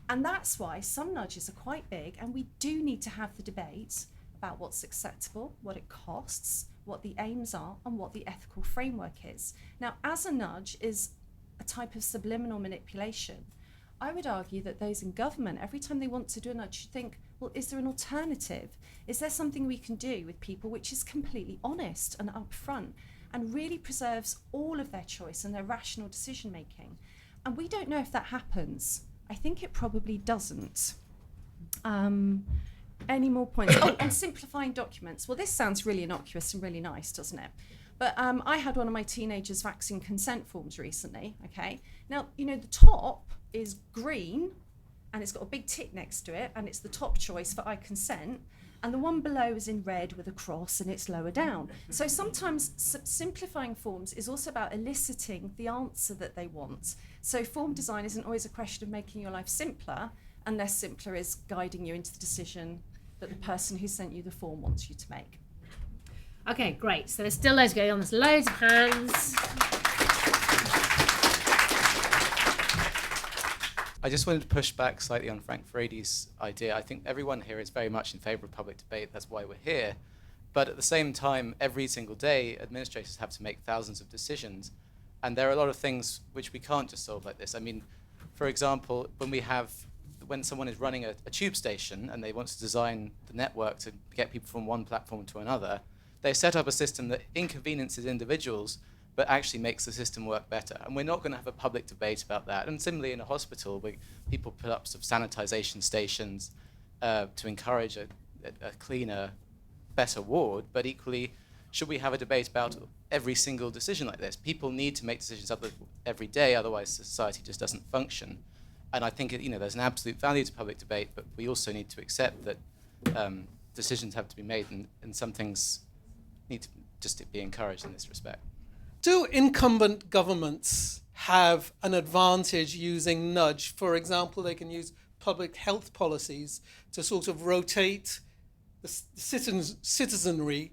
And that's why some nudges are quite big, and we do need to have the debate about what's acceptable, what it costs, what the aims are, and what the ethical framework is. Now, as a nudge is a type of subliminal manipulation, I would argue that those in government, every time they want to do a nudge, should think, well, is there an alternative? Is there something we can do with people which is completely honest and upfront and really preserves all of their choice and their rational decision making? And we don't know if that happens. I think it probably doesn't. Any more points? Oh, and simplifying documents. Well, this sounds really innocuous and really nice, doesn't it? But I had one of my teenagers' vaccine consent forms recently, okay? Now, you know, the top is green, and it's got a big tick next to it, and it's the top choice for I consent, and the one below is in red with a cross, and it's lower down. So sometimes simplifying forms is also about eliciting the answer that they want. So form design isn't always a question of making your life simpler, unless simpler is guiding you into the decision that the person who sent you the form wants you to make. Okay, great. So there's still loads going on. There's loads of hands. I just wanted to push back slightly on Frank Frady's idea. I think everyone here is very much in favour of public debate. That's why we're here. But at the same time, every single day, administrators have to make thousands of decisions. And there are a lot of things which we can't just solve like this. I mean, for example, when someone is running a tube station and they want to design the network to get people from one platform to another, they set up a system that inconveniences individuals but actually makes the system work better. And we're not going to have a public debate about that. And similarly in a hospital, where people put up sort of sanitization stations to encourage a cleaner, better ward, but equally, should we have a debate about every single decision like this? People need to make decisions every day, otherwise society just doesn't function. And I think there's an absolute value to public debate, but we also need to accept that decisions have to be made, and some things need to just be encouraged in this respect. Do incumbent governments have an advantage using nudge? For example, they can use public health policies to sort of rotate the citizenry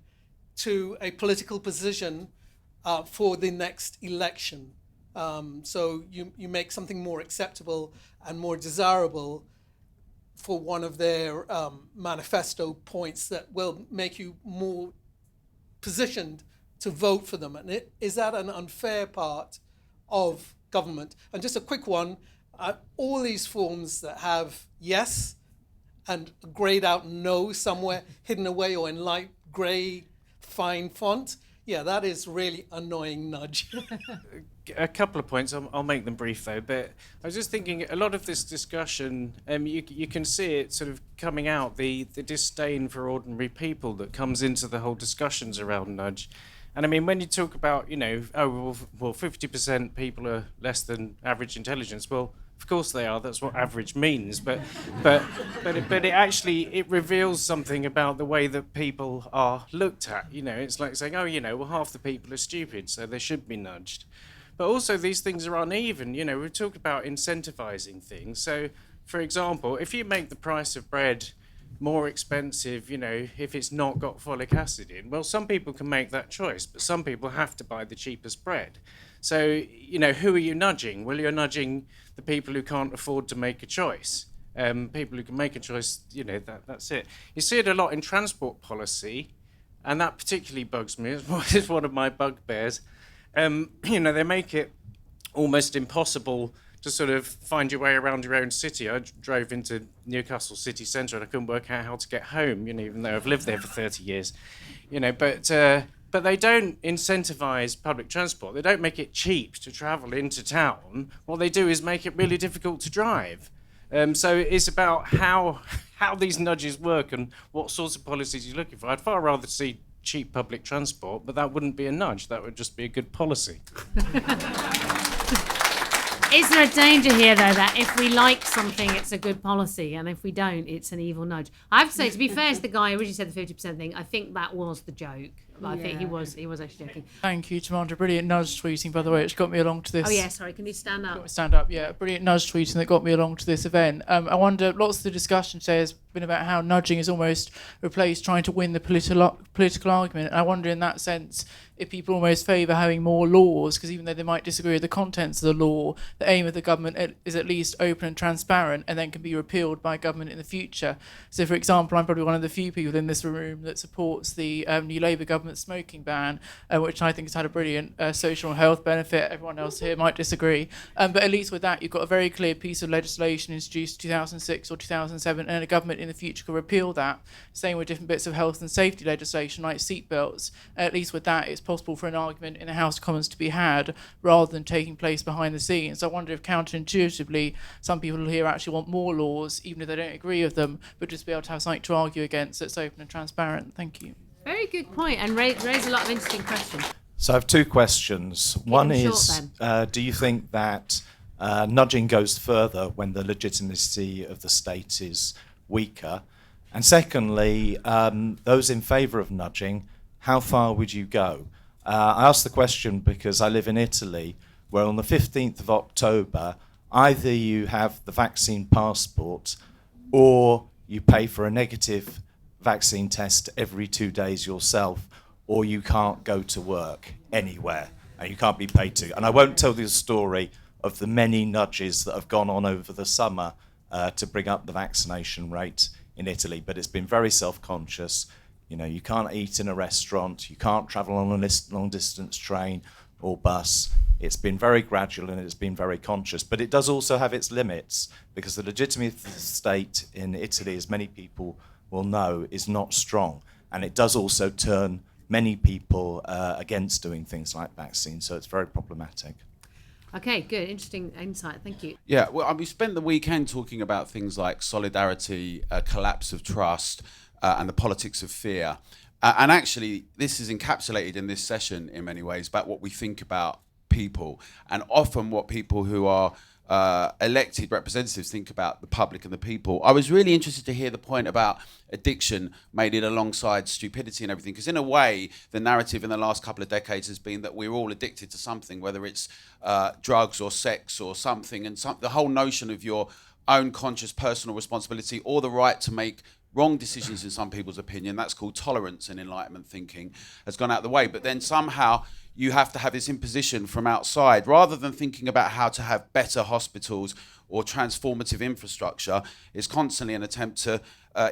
to a political position for the next election. So you make something more acceptable and more desirable for one of their manifesto points that will make you more positioned to vote for them. And is that an unfair part of government? And just a quick one, all these forms that have yes and grayed out no somewhere hidden away or in light gray fine font, yeah, that is really annoying nudge. A couple of points, I'll make them brief though, but I was just thinking a lot of this discussion, you can see it sort of coming out, the disdain for ordinary people that comes into the whole discussions around nudge. And I mean, when you talk about, 50% people are less than average intelligence, well, of course they are, that's what average means, but it actually reveals something about the way that people are looked at. It's like saying, half the people are stupid, so they should be nudged. But also these things are uneven. We've talked about incentivizing things. So, for example, if you make the price of bread more expensive, if it's not got folic acid in, well, some people can make that choice, but some people have to buy the cheapest bread. So, who are you nudging? Well, you're nudging the people who can't afford to make a choice. People who can make a choice, that's it. You see it a lot in transport policy, and that particularly bugs me. It's one of my bugbears. They make it almost impossible to sort of find your way around your own city. I drove into Newcastle city centre and I couldn't work out how to get home, even though I've lived there for 30 years. But they don't incentivise public transport. They don't make it cheap to travel into town. What they do is make it really difficult to drive. So it's about how these nudges work and what sorts of policies you're looking for. I'd far rather see cheap public transport, but that wouldn't be a nudge. That would just be a good policy. Is there a danger here, though, that if we like something, it's a good policy, and if we don't, it's an evil nudge? I have to say, to be fair to the guy who originally said the 50% thing, I think that was the joke. But I think he was actually joking. Thank you, Tamandra. Brilliant nudge tweeting, by the way, which got me along to this. Oh yeah, sorry. Can you stand up? Stand up, yeah. Brilliant nudge tweeting that got me along to this event. I wonder, lots of the discussion today has been about how nudging is almost replaced trying to win the political argument. And I wonder, in that sense, if people almost favour having more laws, because even though they might disagree with the contents of the law, the aim of the government is at least open and transparent, and then can be repealed by government in the future. So, for example, I'm probably one of the few people in this room that supports the new Labour government smoking ban, which I think has had a brilliant social and health benefit. Everyone else here might disagree. But at least with that, you've got a very clear piece of legislation introduced in 2006 or 2007, and a government in the future can repeal that. Same with different bits of health and safety legislation like seatbelts. At least with that, it's possible for an argument in the House of Commons to be had rather than taking place behind the scenes. I wonder if counterintuitively some people here actually want more laws, even if they don't agree with them, but just be able to have something to argue against that's open and transparent. Thank you. Very good point, and raise a lot of interesting questions. So I have two questions. One is, do you think that nudging goes further when the legitimacy of the state is weaker? And secondly, those in favour of nudging, how far would you go? I ask the question because I live in Italy, where on the 15th of October, either you have the vaccine passport or you pay for a negative vaccine test every 2 days yourself, or you can't go to work anywhere and you can't be paid to. And I won't tell you the story of the many nudges that have gone on over the summer to bring up the vaccination rate in Italy, but it's been very self-conscious. You know, you can't eat in a restaurant, you can't travel on a long-distance train or bus. It's been very gradual and it's been very conscious, but it does also have its limits, because the legitimacy of the state in Italy, as many people will know, is not strong, and it does also turn many people against doing things like vaccines, so it's very problematic. Okay, good, interesting insight. Thank you. Yeah, well, we spent the weekend talking about things like solidarity, collapse of trust, and the politics of fear. And actually, this is encapsulated in this session in many ways about what we think about people, and often what people who are elected representatives think about the public and the people. I was really interested to hear the point about addiction made it alongside stupidity and everything, because in a way, the narrative in the last couple of decades has been that we're all addicted to something, whether it's drugs or sex or something, and the whole notion of your own conscious personal responsibility or the right to make wrong decisions in some people's opinion, that's called tolerance and enlightenment thinking, has gone out the way. But then somehow you have to have this imposition from outside, rather than thinking about how to have better hospitals or transformative infrastructure. Is constantly an attempt to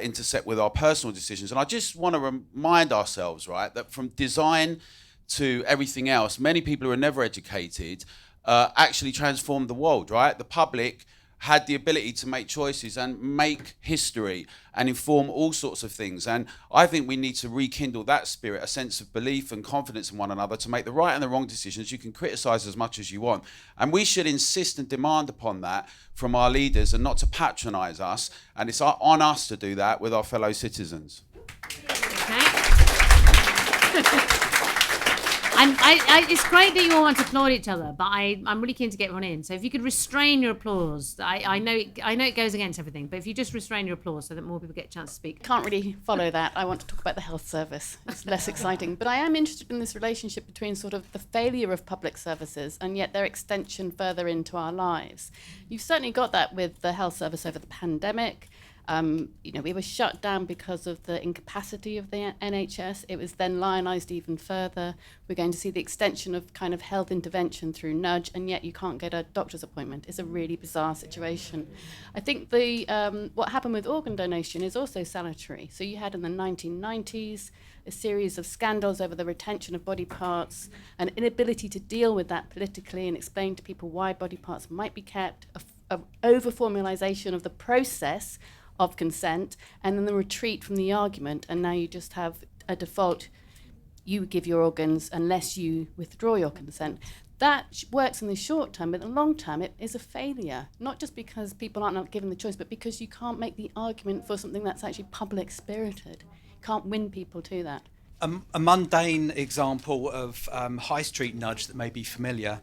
intersect with our personal decisions. And I just want to remind ourselves, right, that from design to everything else, many people who are never educated actually transformed the world, right? The public had the ability to make choices and make history and inform all sorts of things. And I think we need to rekindle that spirit, a sense of belief and confidence in one another to make the right and the wrong decisions. You can criticise as much as you want. And we should insist and demand upon that from our leaders, and not to patronise us. And it's on us to do that with our fellow citizens. And it's great that you all want to applaud each other, but I'm really keen to get one in. So if you could restrain your applause, I know it goes against everything, but if you just restrain your applause so that more people get a chance to speak. Can't really follow that. I want to talk about the health service. It's less exciting. But I am interested in this relationship between sort of the failure of public services and yet their extension further into our lives. You've certainly got that with the health service over the pandemic. We were shut down because of the incapacity of the NHS. It was then lionised even further. We're going to see the extension of kind of health intervention through nudge, and yet you can't get a doctor's appointment. It's a really bizarre situation. I think what happened with organ donation is also salutary. So you had in the 1990s a series of scandals over the retention of body parts, an inability to deal with that politically and explain to people why body parts might be kept, a over-formalisation of the process of consent, and then the retreat from the argument, and now you just have a default, you give your organs unless you withdraw your consent. That works in the short term, but in the long term it is a failure, not just because people aren't given the choice, but because you can't make the argument for something that's actually public spirited. You can't win people to that. a mundane example of high street nudge that may be familiar,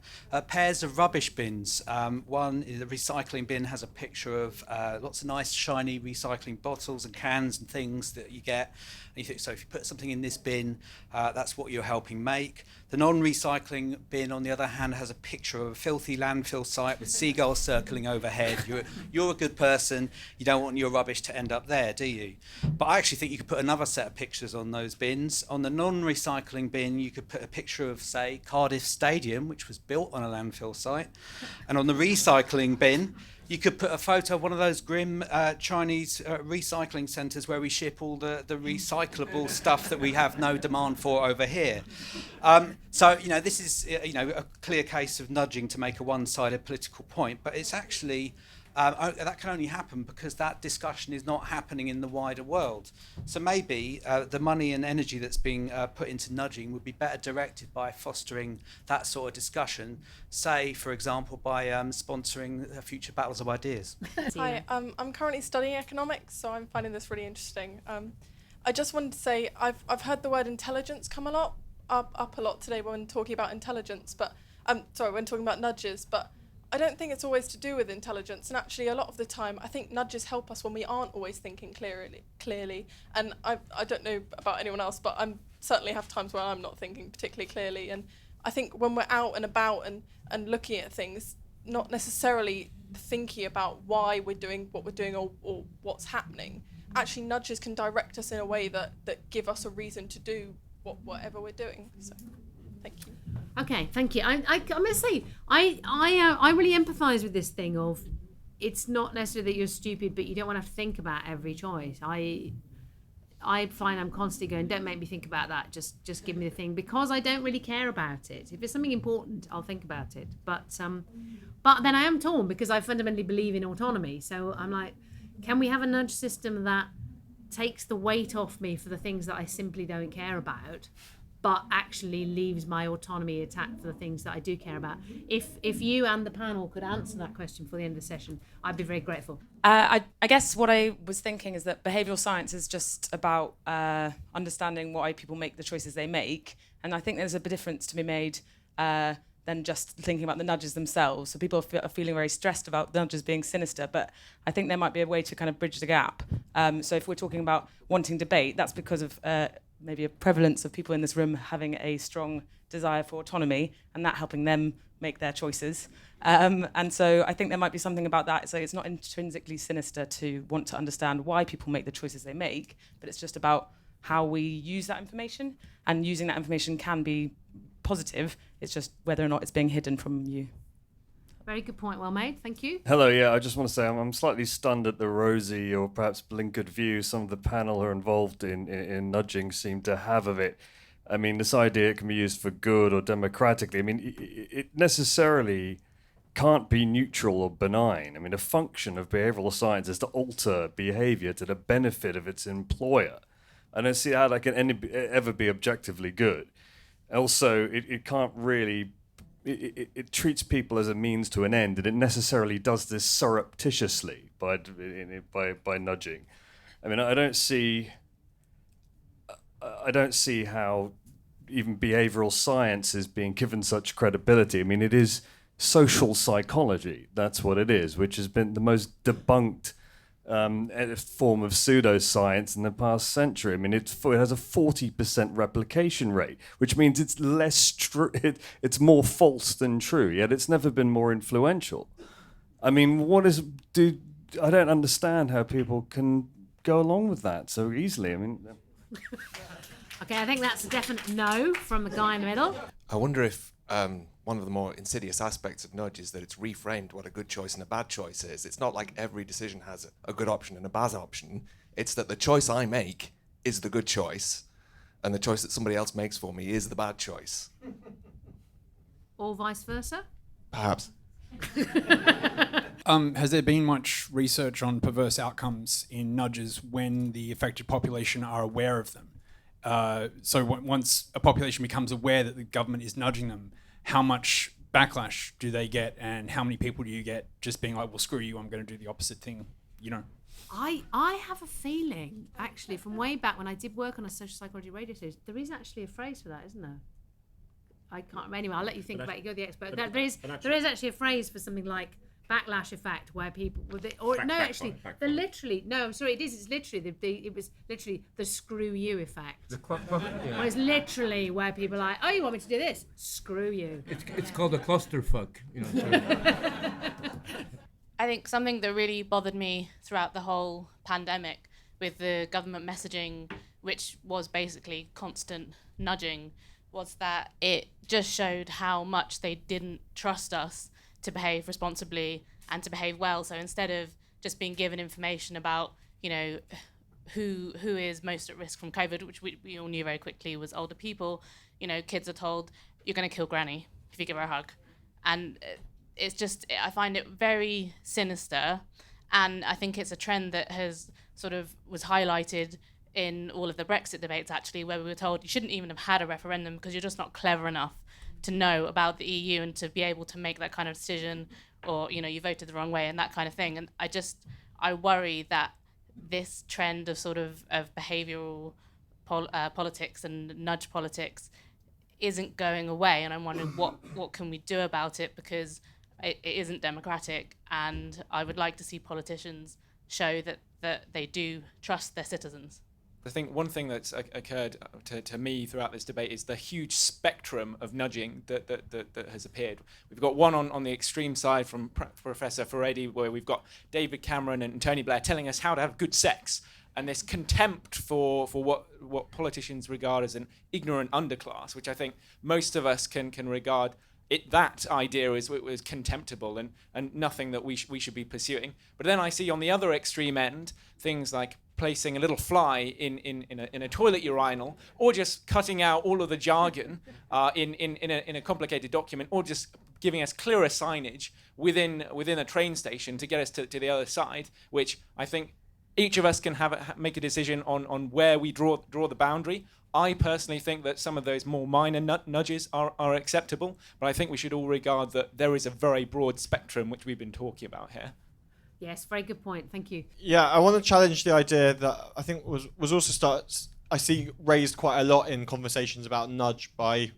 pairs of rubbish bins. One is a recycling bin, has a picture of lots of nice shiny recycling bottles and cans and things that you get. And you think, so if you put something in this bin, that's what you're helping make. The non-recycling bin, on the other hand, has a picture of a filthy landfill site with seagulls circling overhead. You're a good person. You don't want your rubbish to end up there, do you? But I actually think you could put another set of pictures on those bins. On the non-recycling bin, you could put a picture of, say, Cardiff Stadium, which was built on a landfill site. And on the recycling bin, you could put a photo of one of those grim Chinese recycling centres where we ship all the recyclable stuff that we have no demand for over here. So, this is, a clear case of nudging to make a one-sided political point, but it's actually, that can only happen because that discussion is not happening in the wider world. So maybe the money and energy that's being put into nudging would be better directed by fostering that sort of discussion, say, for example, by sponsoring future battles of ideas. Hi, I'm currently studying economics, so I'm finding this really interesting. I just wanted to say I've heard the word intelligence come up a lot today when talking about intelligence, but when talking about nudges, but I don't think it's always to do with intelligence, and actually a lot of the time I think nudges help us when we aren't always thinking clearly. And I don't know about anyone else, but I certainly have times where I'm not thinking particularly clearly, and I think when we're out and about and looking at things, not necessarily thinking about why we're doing what we're doing or what's happening, actually nudges can direct us in a way that give us a reason to do whatever we're doing. So thank you. Okay, thank you. I must say, I really empathise with this thing of it's not necessarily that you're stupid, but you don't want to have to think about every choice. I find I'm constantly going, don't make me think about that. Just give me the thing, because I don't really care about it. If it's something important, I'll think about it. But then I am torn because I fundamentally believe in autonomy. So I'm like, can we have a nudge system that takes the weight off me for the things that I simply don't care about, but actually leaves my autonomy intact for the things that I do care about? If you and the panel could answer that question for the end of the session, I'd be very grateful. I guess what I was thinking is that behavioural science is just about understanding why people make the choices they make, and I think there's a big difference to be made than just thinking about the nudges themselves. So people are feeling very stressed about the nudges being sinister, but I think there might be a way to kind of bridge the gap. So if we're talking about wanting debate, that's because of maybe a prevalence of people in this room having a strong desire for autonomy and that helping them make their choices. And so I think there might be something about that. So it's not intrinsically sinister to want to understand why people make the choices they make, but it's just about how we use that information, and using that information can be positive. It's just whether or not it's being hidden from you. Very good point, well made. Thank you. Hello, yeah, I just want to say I'm slightly stunned at the rosy or perhaps blinkered view some of the panel who are involved in nudging seem to have of it. I mean, this idea it can be used for good or democratically. I mean, it necessarily can't be neutral or benign. I mean, a function of behavioral science is to alter behavior to the benefit of its employer. I don't see how that can ever be objectively good. Also, it can't really... It treats people as a means to an end, and it necessarily does this surreptitiously by nudging. I mean, I don't see how even behavioral science is being given such credibility. I mean, it is social psychology. That's what it is, which has been the most debunked form of pseudoscience in the past century. I mean, it has a 40% replication rate, which means it's less true. It's more false than true. Yet it's never been more influential. I mean, I don't understand how people can go along with that so easily. I mean. Okay, I think that's a definite no from the guy in the middle. I wonder if one of the more insidious aspects of nudge is that it's reframed what a good choice and a bad choice is. It's not like every decision has a good option and a bad option. It's that the choice I make is the good choice, and the choice that somebody else makes for me is the bad choice. Or vice versa? Perhaps. Has there been much research on perverse outcomes in nudges when the affected population are aware of them? So once a population becomes aware that the government is nudging them, how much backlash do they get, and how many people do you get just being like, well, screw you, I'm going to do the opposite thing I have a feeling, actually, from way back when I did work on a social psychology radio series, there is actually a phrase for that, isn't there? I can't. Anyway, I'll let you think about it. You're the expert. No, there is actually a phrase for something like backlash effect, where people I'm sorry, it is. It's literally it was literally the screw you effect. Well, it's literally where people are like, oh, you want me to do this? Screw you. It's called a clusterfuck. I think something that really bothered me throughout the whole pandemic with the government messaging, which was basically constant nudging, was that it just showed how much they didn't trust us to behave responsibly and to behave well. So instead of just being given information about, who is most at risk from COVID, which we all knew very quickly was older people, kids are told, you're going to kill Granny if you give her a hug. And it's just, I find it very sinister. And I think it's a trend that has was highlighted in all of the Brexit debates, actually, where we were told you shouldn't even have had a referendum because you're just not clever enough to know about the EU and to be able to make that kind of decision, or you voted the wrong way and that kind of thing. And I worry that this trend of behavioural politics and nudge politics isn't going away, and I'm wondering what can we do about it, because it isn't democratic, and I would like to see politicians show that they do trust their citizens. I think one thing that's occurred to me throughout this debate is the huge spectrum of nudging that has appeared. We've got one on the extreme side from Professor Furedi, where we've got David Cameron and Tony Blair telling us how to have good sex, and this contempt for what politicians regard as an ignorant underclass, which I think most of us can regard that idea was contemptible and nothing that we should be pursuing. But then I see on the other extreme end things like placing a little fly in a toilet urinal, or just cutting out all of the jargon in a complicated document, or just giving us clearer signage within a train station to get us to the other side, which I think each of us can make a decision on where we draw the boundary. I personally think that some of those more minor nudges are acceptable, but I think we should all regard that there is a very broad spectrum which we've been talking about here. Yes, very good point. Thank you. Yeah, I want to challenge the idea that I think was also I see raised quite a lot in conversations about nudge by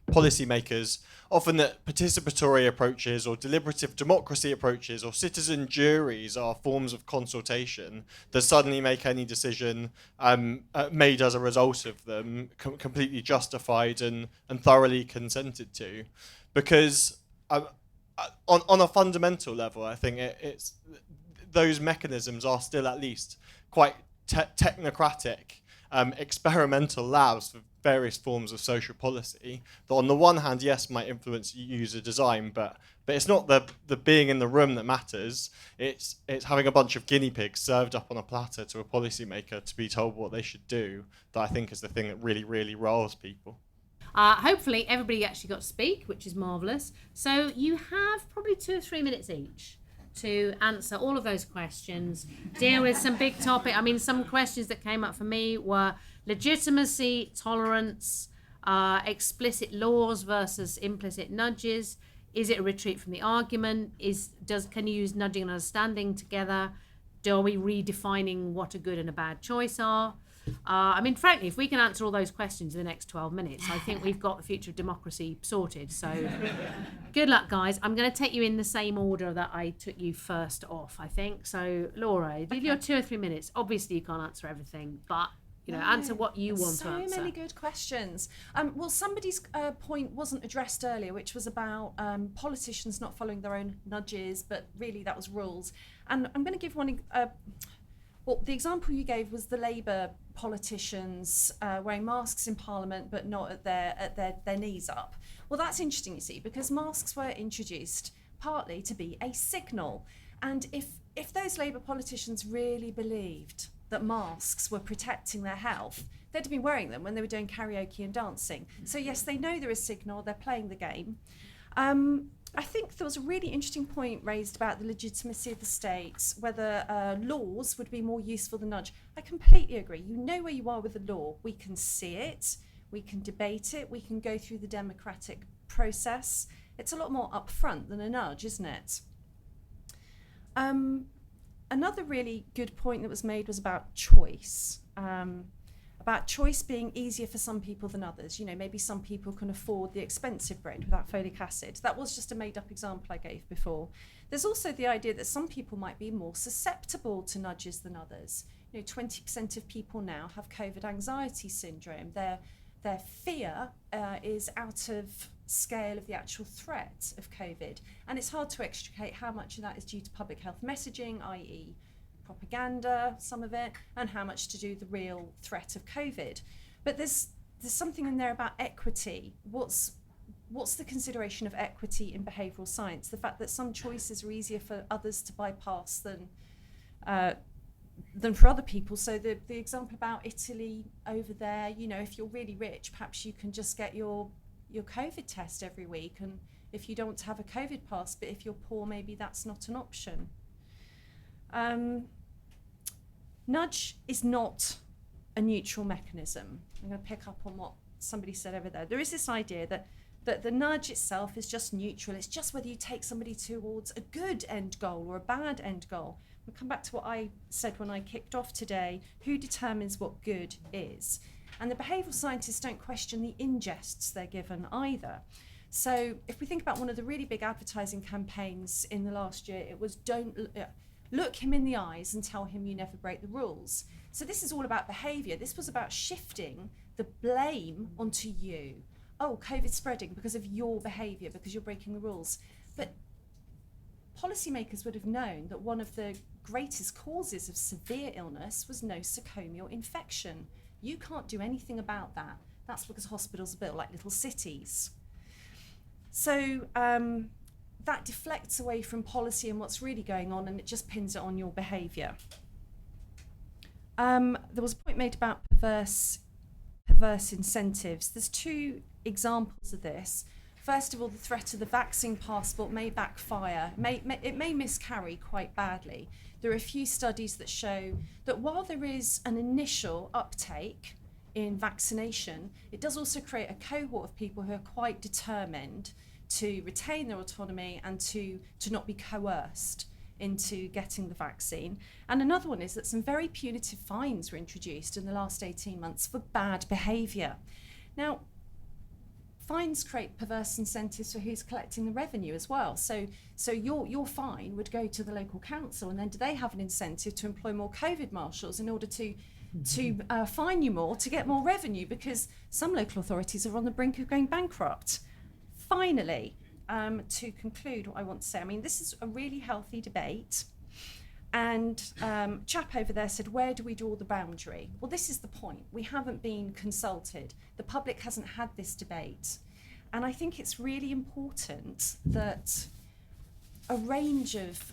policymakers, often that participatory approaches or deliberative democracy approaches or citizen juries are forms of consultation that suddenly make any decision made as a result of them completely justified and thoroughly consented to. Because on a fundamental level, I think it's those mechanisms are still at least quite technocratic experimental labs for various forms of social policy that on the one hand, yes, might influence user design, but it's not the being in the room that matters. It's having a bunch of guinea pigs served up on a platter to a policymaker to be told what they should do that I think is the thing that really, really riles people. Hopefully everybody actually got to speak, which is marvellous. So you have probably 2 or 3 minutes each to answer all of those questions, deal with some big topic. I mean, some questions that came up for me were legitimacy, tolerance, explicit laws versus implicit nudges. Is it a retreat from the argument? Can you use nudging and understanding together? Are we redefining what a good and a bad choice are? I mean, frankly, if we can answer all those questions in the next 12 minutes, I think we've got the future of democracy sorted. So good luck, guys. I'm going to take you in the same order that I took you first off, I think. So, Laura, your 2 or 3 minutes. Obviously, you can't answer everything, but answer what you want to answer. So many good questions. Well, somebody's point wasn't addressed earlier, which was about politicians not following their own nudges, but really that was rules. And I'm going to give one. Well, the example you gave was the Labour politicians wearing masks in Parliament, but not at their knees up. Well, that's interesting, you see, because masks were introduced partly to be a signal. And if those Labour politicians really believed that masks were protecting their health, they'd have been wearing them when they were doing karaoke and dancing. So yes, they know they're a signal, they're playing the game. I think there was a really interesting point raised about the legitimacy of the state, whether laws would be more useful than nudge. I completely agree. You know where you are with the law. We can see it, we can debate it, we can go through the democratic process. It's a lot more upfront than a nudge, isn't it? Another really good point that was made was about choice. About choice being easier for some people than others. You know, maybe some people can afford the expensive bread without folic acid. That was just a made-up example I gave before. There's also the idea that some people might be more susceptible to nudges than others. You know, 20% of people now have COVID anxiety syndrome. Their fear is out of scale of the actual threat of COVID. And it's hard to extricate how much of that is due to public health messaging, i.e. propaganda, some of it, and how much to do with the real threat of COVID. But there's something in there about equity. What's the consideration of equity in behavioural science? The fact that some choices are easier for others to bypass than for other people. So the example about Italy over there, you know, if you're really rich, perhaps you can just get your COVID test every week, and if you don't want to have a COVID pass, but if you're poor, maybe that's not an option. Nudge is not a neutral mechanism. I'm going to pick up on what somebody said over there. There is this idea that the nudge itself is just neutral. It's just whether you take somebody towards a good end goal or a bad end goal. We'll come back to what I said when I kicked off today. Who determines what good is? And the behavioural scientists don't question the ingests they're given either. So if we think about one of the really big advertising campaigns in the last year, it was don't look him in the eyes and tell him you never break the rules. So this is all about behaviour. This was about shifting the blame onto you. Oh, COVID's spreading because of your behaviour, because you're breaking the rules. But policymakers would have known that one of the greatest causes of severe illness was nosocomial infection. You can't do anything about that. That's because hospitals are built like little cities. So that deflects away from policy and what's really going on, and it just pins it on your behaviour. There was a point made about perverse incentives. There's two examples of this. First of all, the threat of the vaccine passport may backfire. It may miscarry quite badly. There are a few studies that show that while there is an initial uptake in vaccination, it does also create a cohort of people who are quite determined to retain their autonomy and to not be coerced into getting the vaccine. And another one is that some very punitive fines were introduced in the last 18 months for bad behaviour. Now, fines create perverse incentives for who's collecting the revenue as well. So your fine would go to the local council, and then do they have an incentive to employ more COVID marshals in order to fine you more to get more revenue, because some local authorities are on the brink of going bankrupt. Finally, to conclude what I want to say, I mean, this is a really healthy debate. And chap over there said, where do we draw the boundary? Well, this is the point. We haven't been consulted. The public hasn't had this debate. And I think it's really important that a range of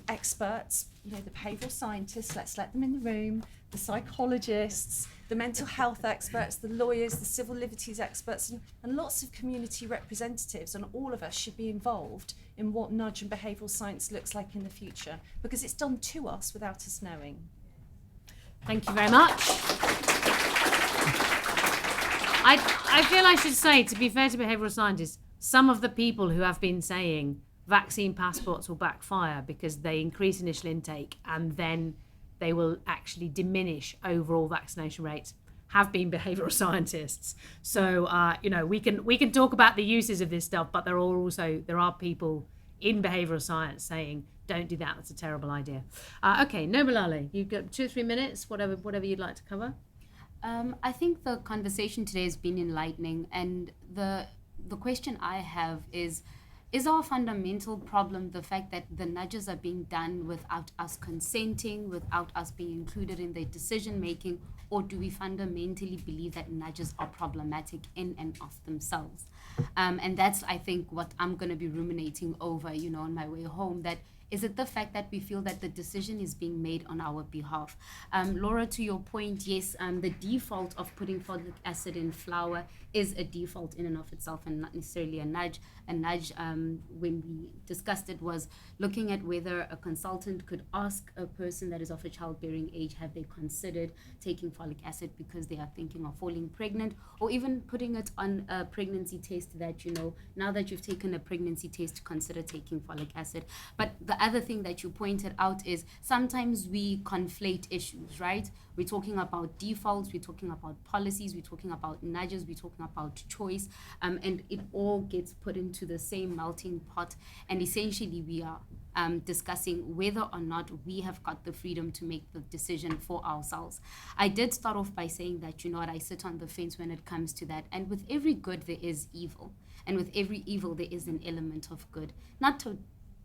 experts, you know, the behavioural scientists, let's let them in the room, the psychologists, the mental health experts, the lawyers, the civil liberties experts, and lots of community representatives, and all of us should be involved in what nudge and behavioural science looks like in the future, because it's done to us without us knowing. Thank you very much. I feel I should say, to be fair to behavioural scientists, some of the people who have been saying vaccine passports will backfire because they increase initial intake and then they will actually diminish overall vaccination rates have been behavioural scientists. So you know, we can talk about the uses of this stuff, but there are people in behavioural science saying don't do that. That's a terrible idea. Okay, Noble Ali, you've got 2 or 3 minutes, whatever you'd like to cover. I think the conversation today has been enlightening, and the question I have is our fundamental problem the fact that the nudges are being done without us consenting, without us being included in the decision making, or do we fundamentally believe that nudges are problematic in and of themselves? And that's, I think, what I'm going to be ruminating over, you know, on my way home. That is it the fact that we feel that the decision is being made on our behalf? Laura, to your point, yes, the default of putting folic acid in flour is a default in and of itself and not necessarily a nudge. A nudge, when we discussed it, was looking at whether a consultant could ask a person that is of a childbearing age, have they considered taking folic acid because they are thinking of falling pregnant, or even putting it on a pregnancy test that, you know, now that you've taken a pregnancy test, consider taking folic acid. But the other thing that you pointed out is sometimes we conflate issues, right? We're talking about defaults, we're talking about policies, we're talking about nudges, we're talking about choice, and it all gets put into the same melting pot. And essentially we are discussing whether or not we have got the freedom to make the decision for ourselves. I did start off by saying that, you know what, I sit on the fence when it comes to that. And with every good, there is evil. And with every evil, there is an element of good. Not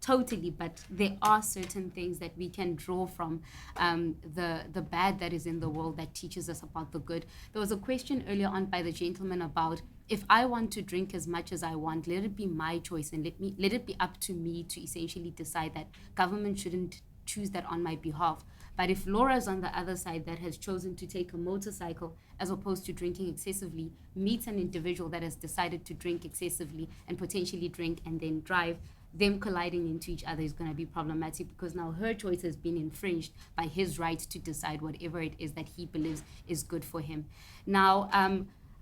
totally, but there are certain things that we can draw from the bad that is in the world that teaches us about the good. There was a question earlier on by the gentleman about, if I want to drink as much as I want, let it be my choice, and let it be up to me to essentially decide that. Government shouldn't choose that on my behalf. But if Laura's on the other side that has chosen to take a motorcycle as opposed to drinking excessively, meets an individual that has decided to drink excessively and potentially drink and then drive, them colliding into each other is going to be problematic, because now her choice has been infringed by his right to decide whatever it is that he believes is good for him. Now,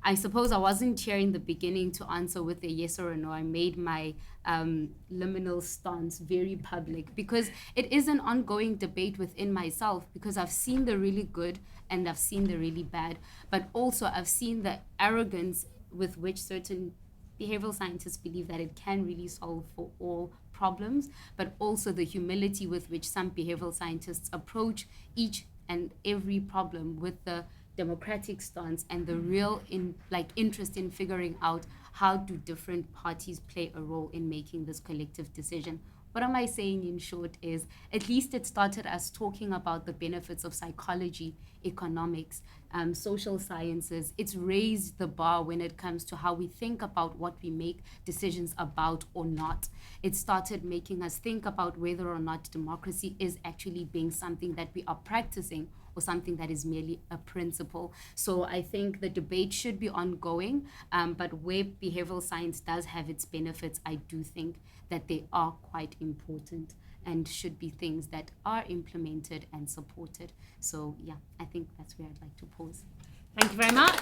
I suppose I wasn't here in the beginning to answer with a yes or a no. I made my liminal stance very public, because it is an ongoing debate within myself, because I've seen the really good and I've seen the really bad, but also I've seen the arrogance with which certain behavioral scientists believe that it can really solve for all problems, but also the humility with which some behavioral scientists approach each and every problem with the democratic stance and the real interest in figuring out how do different parties play a role in making this collective decision. What am I saying in short is, at least it started us talking about the benefits of psychology, economics, social sciences. It's raised the bar when it comes to how we think about what we make decisions about or not. It started making us think about whether or not democracy is actually being something that we are practicing or something that is merely a principle. So I think the debate should be ongoing, but where behavioral science does have its benefits, I do think that they are quite important and should be things that are implemented and supported. So yeah, I think that's where I'd like to pause. Thank you very much.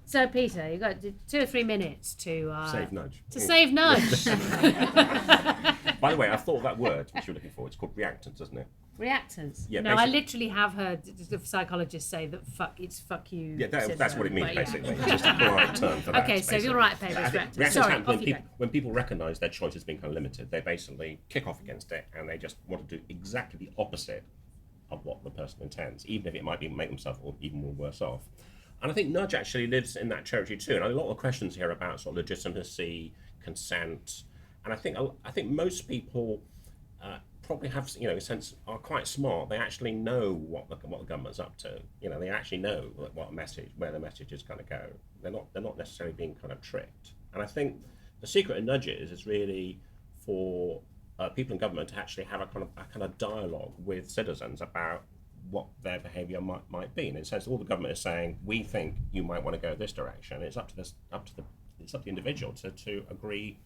So Peter, you've got 2 or 3 minutes to save nudge. To save nudge. By the way, I thought of that word which you're looking for. It's called reactance, isn't it? Reactance. Yeah, no, I literally have heard the psychologists say that fuck you. Yeah, that's what it means, but basically. Yeah. It's just a polite term for that. Okay, so if you're right, paper, it's reactance. Reactance Sorry, happens when people recognise their choice has been kind of limited. They basically kick off against it, and they just want to do exactly the opposite of what the person intends, even if it might be make themselves even more worse off. And I think nudge actually lives in that territory too. And a lot of questions here about sort of legitimacy, consent, and I think most people probably have, in a sense, are quite smart. They actually know what the government's up to. They actually know where the message is going to go. They're not necessarily being kind of tricked. And I think the secret of nudges is really for people in government to actually have a kind of dialogue with citizens about what their behaviour might be. And in a sense, all the government is saying, we think you might want to go this direction. It's up to the individual to agree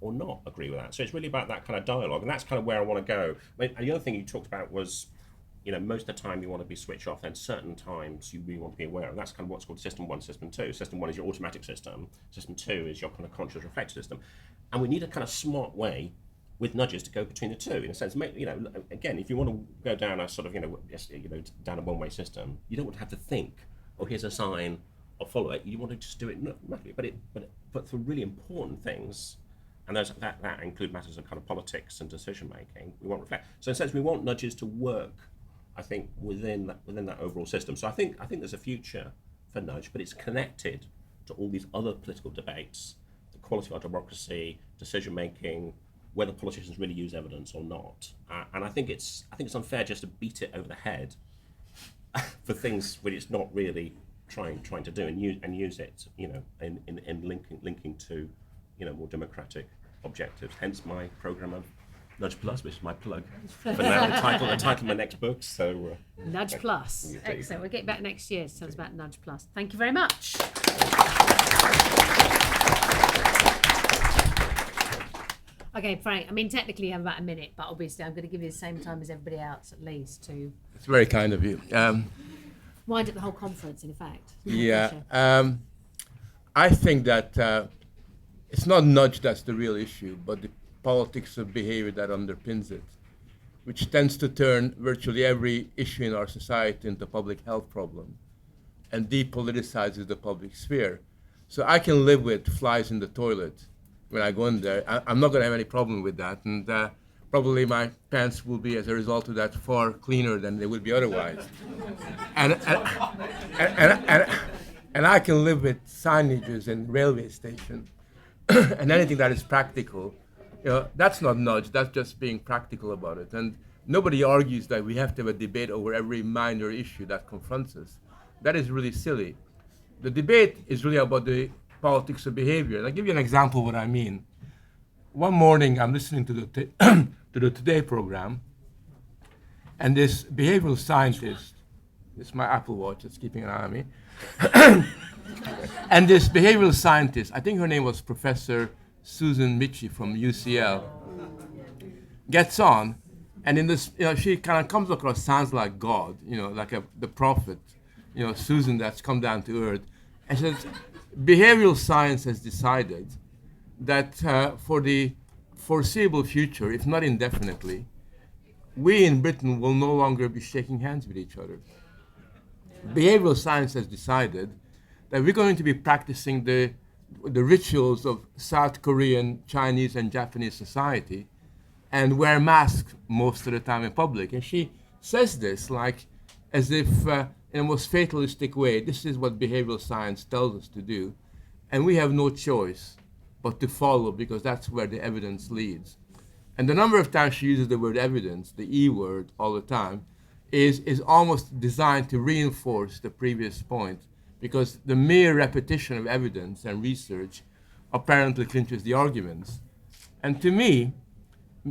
or not agree with that. So it's really about that kind of dialogue, and that's kind of where I want to go. And the other thing you talked about was, most of the time you want to be switched off, and certain times you really want to be aware of. That's kind of what's called System 1, System 2. System 1 is your automatic system. System 2 is your kind of conscious reflective system. And we need a kind of smart way with nudges to go between the two. In a sense, again, if you want to go down a sort of, down a one-way system, you don't want to have to think, oh, here's a sign, I'll follow it. You want to just do it naturally. But for really important things, and that include matters of kind of politics and decision making, we want to reflect. So in a sense, we want nudges to work, I think, within that overall system. So I think there's a future for nudge, but it's connected to all these other political debates, the quality of our democracy, decision making, whether politicians really use evidence or not. And I think it's unfair just to beat it over the head for things which it's not really trying to do, and use it, in linking to, more democratic objectives. Hence my program of Nudge Plus, which is my plug for now. The title of my next book. So Nudge Plus. Excellent. We'll get back next year to tell us about Nudge Plus. Thank you very much. Okay, Frank, technically you have about a minute, but obviously I'm going to give you the same time as everybody else, at least, to... It's very kind of you. Wind up the whole conference, in fact. Yeah. I think that it's not nudge that's the real issue, but the politics of behavior that underpins it, which tends to turn virtually every issue in our society into a public health problem and depoliticizes the public sphere. So I can live with flies in the toilet when I go in there. I'm not going to have any problem with that. And probably my pants will be, as a result of that, far cleaner than they would be otherwise. And I can live with signages in railway station and anything that is practical. You know, that's not nudge, that's just being practical about it. And nobody argues that we have to have a debate over every minor issue that confronts us. That is really silly. The debate is really about the politics of behavior. And I'll give you an example of what I mean. One morning, I'm listening to the Today program, and this behavioral scientist, this is my Apple Watch, it's keeping an eye on me, and this behavioral scientist, I think her name was Professor Susan Michie from UCL, gets on, and in this, she kind of comes across, sounds like God, like the prophet, Susan that's come down to earth, and she says, behavioral science has decided that for the foreseeable future, if not indefinitely, we in Britain will no longer be shaking hands with each other. Behavioral science has decided that we're going to be practicing the rituals of South Korean, Chinese, and Japanese society and wear masks most of the time in public. And she says this as if in a most fatalistic way, this is what behavioral science tells us to do, and we have no choice but to follow because that's where the evidence leads. And the number of times she uses the word evidence, the E word, all the time, is almost designed to reinforce the previous point, because the mere repetition of evidence and research apparently clinches the arguments. And to me,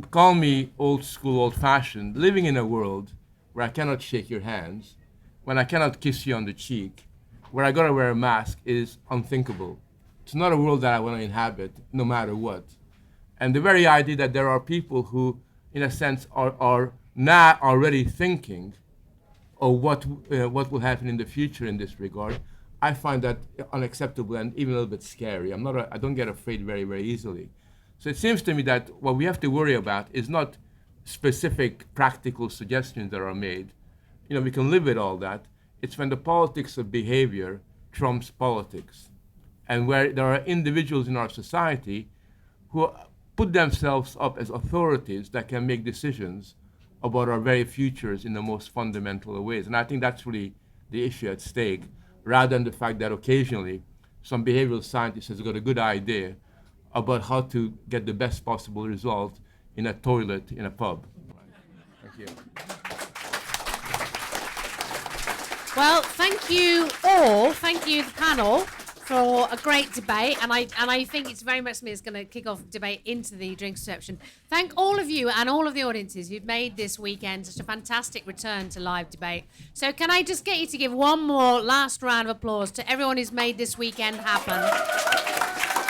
call me old school, old fashioned, living in a world where I cannot shake your hands, when I cannot kiss you on the cheek, where I gotta wear a mask is unthinkable. It's not a world that I want to inhabit, no matter what. And the very idea that there are people who, in a sense, are now already thinking of what will happen in the future in this regard, I find that unacceptable and even a little bit scary. I don't get afraid very, very easily. So it seems to me that what we have to worry about is not specific practical suggestions that are made. We can live with all that. It's when the politics of behavior trumps politics, and where there are individuals in our society who put themselves up as authorities that can make decisions about our very futures in the most fundamental of ways. And I think that's really the issue at stake, rather than the fact that occasionally some behavioral scientist has got a good idea about how to get the best possible result in a toilet in a pub. Thank you. Well, thank you all. Thank you, the panel, for a great debate. And I think it's very much something that's going to kick off debate into the drinks reception. Thank all of you and all of the audiences who've made this weekend such a fantastic return to live debate. So can I just get you to give one more last round of applause to everyone who's made this weekend happen?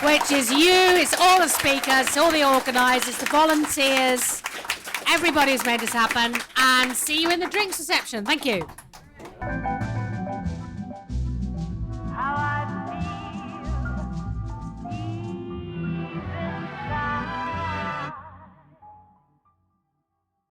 Which is you, it's all the speakers, it's all the organisers, the volunteers, everybody who's made this happen. And see you in the drinks reception. Thank you.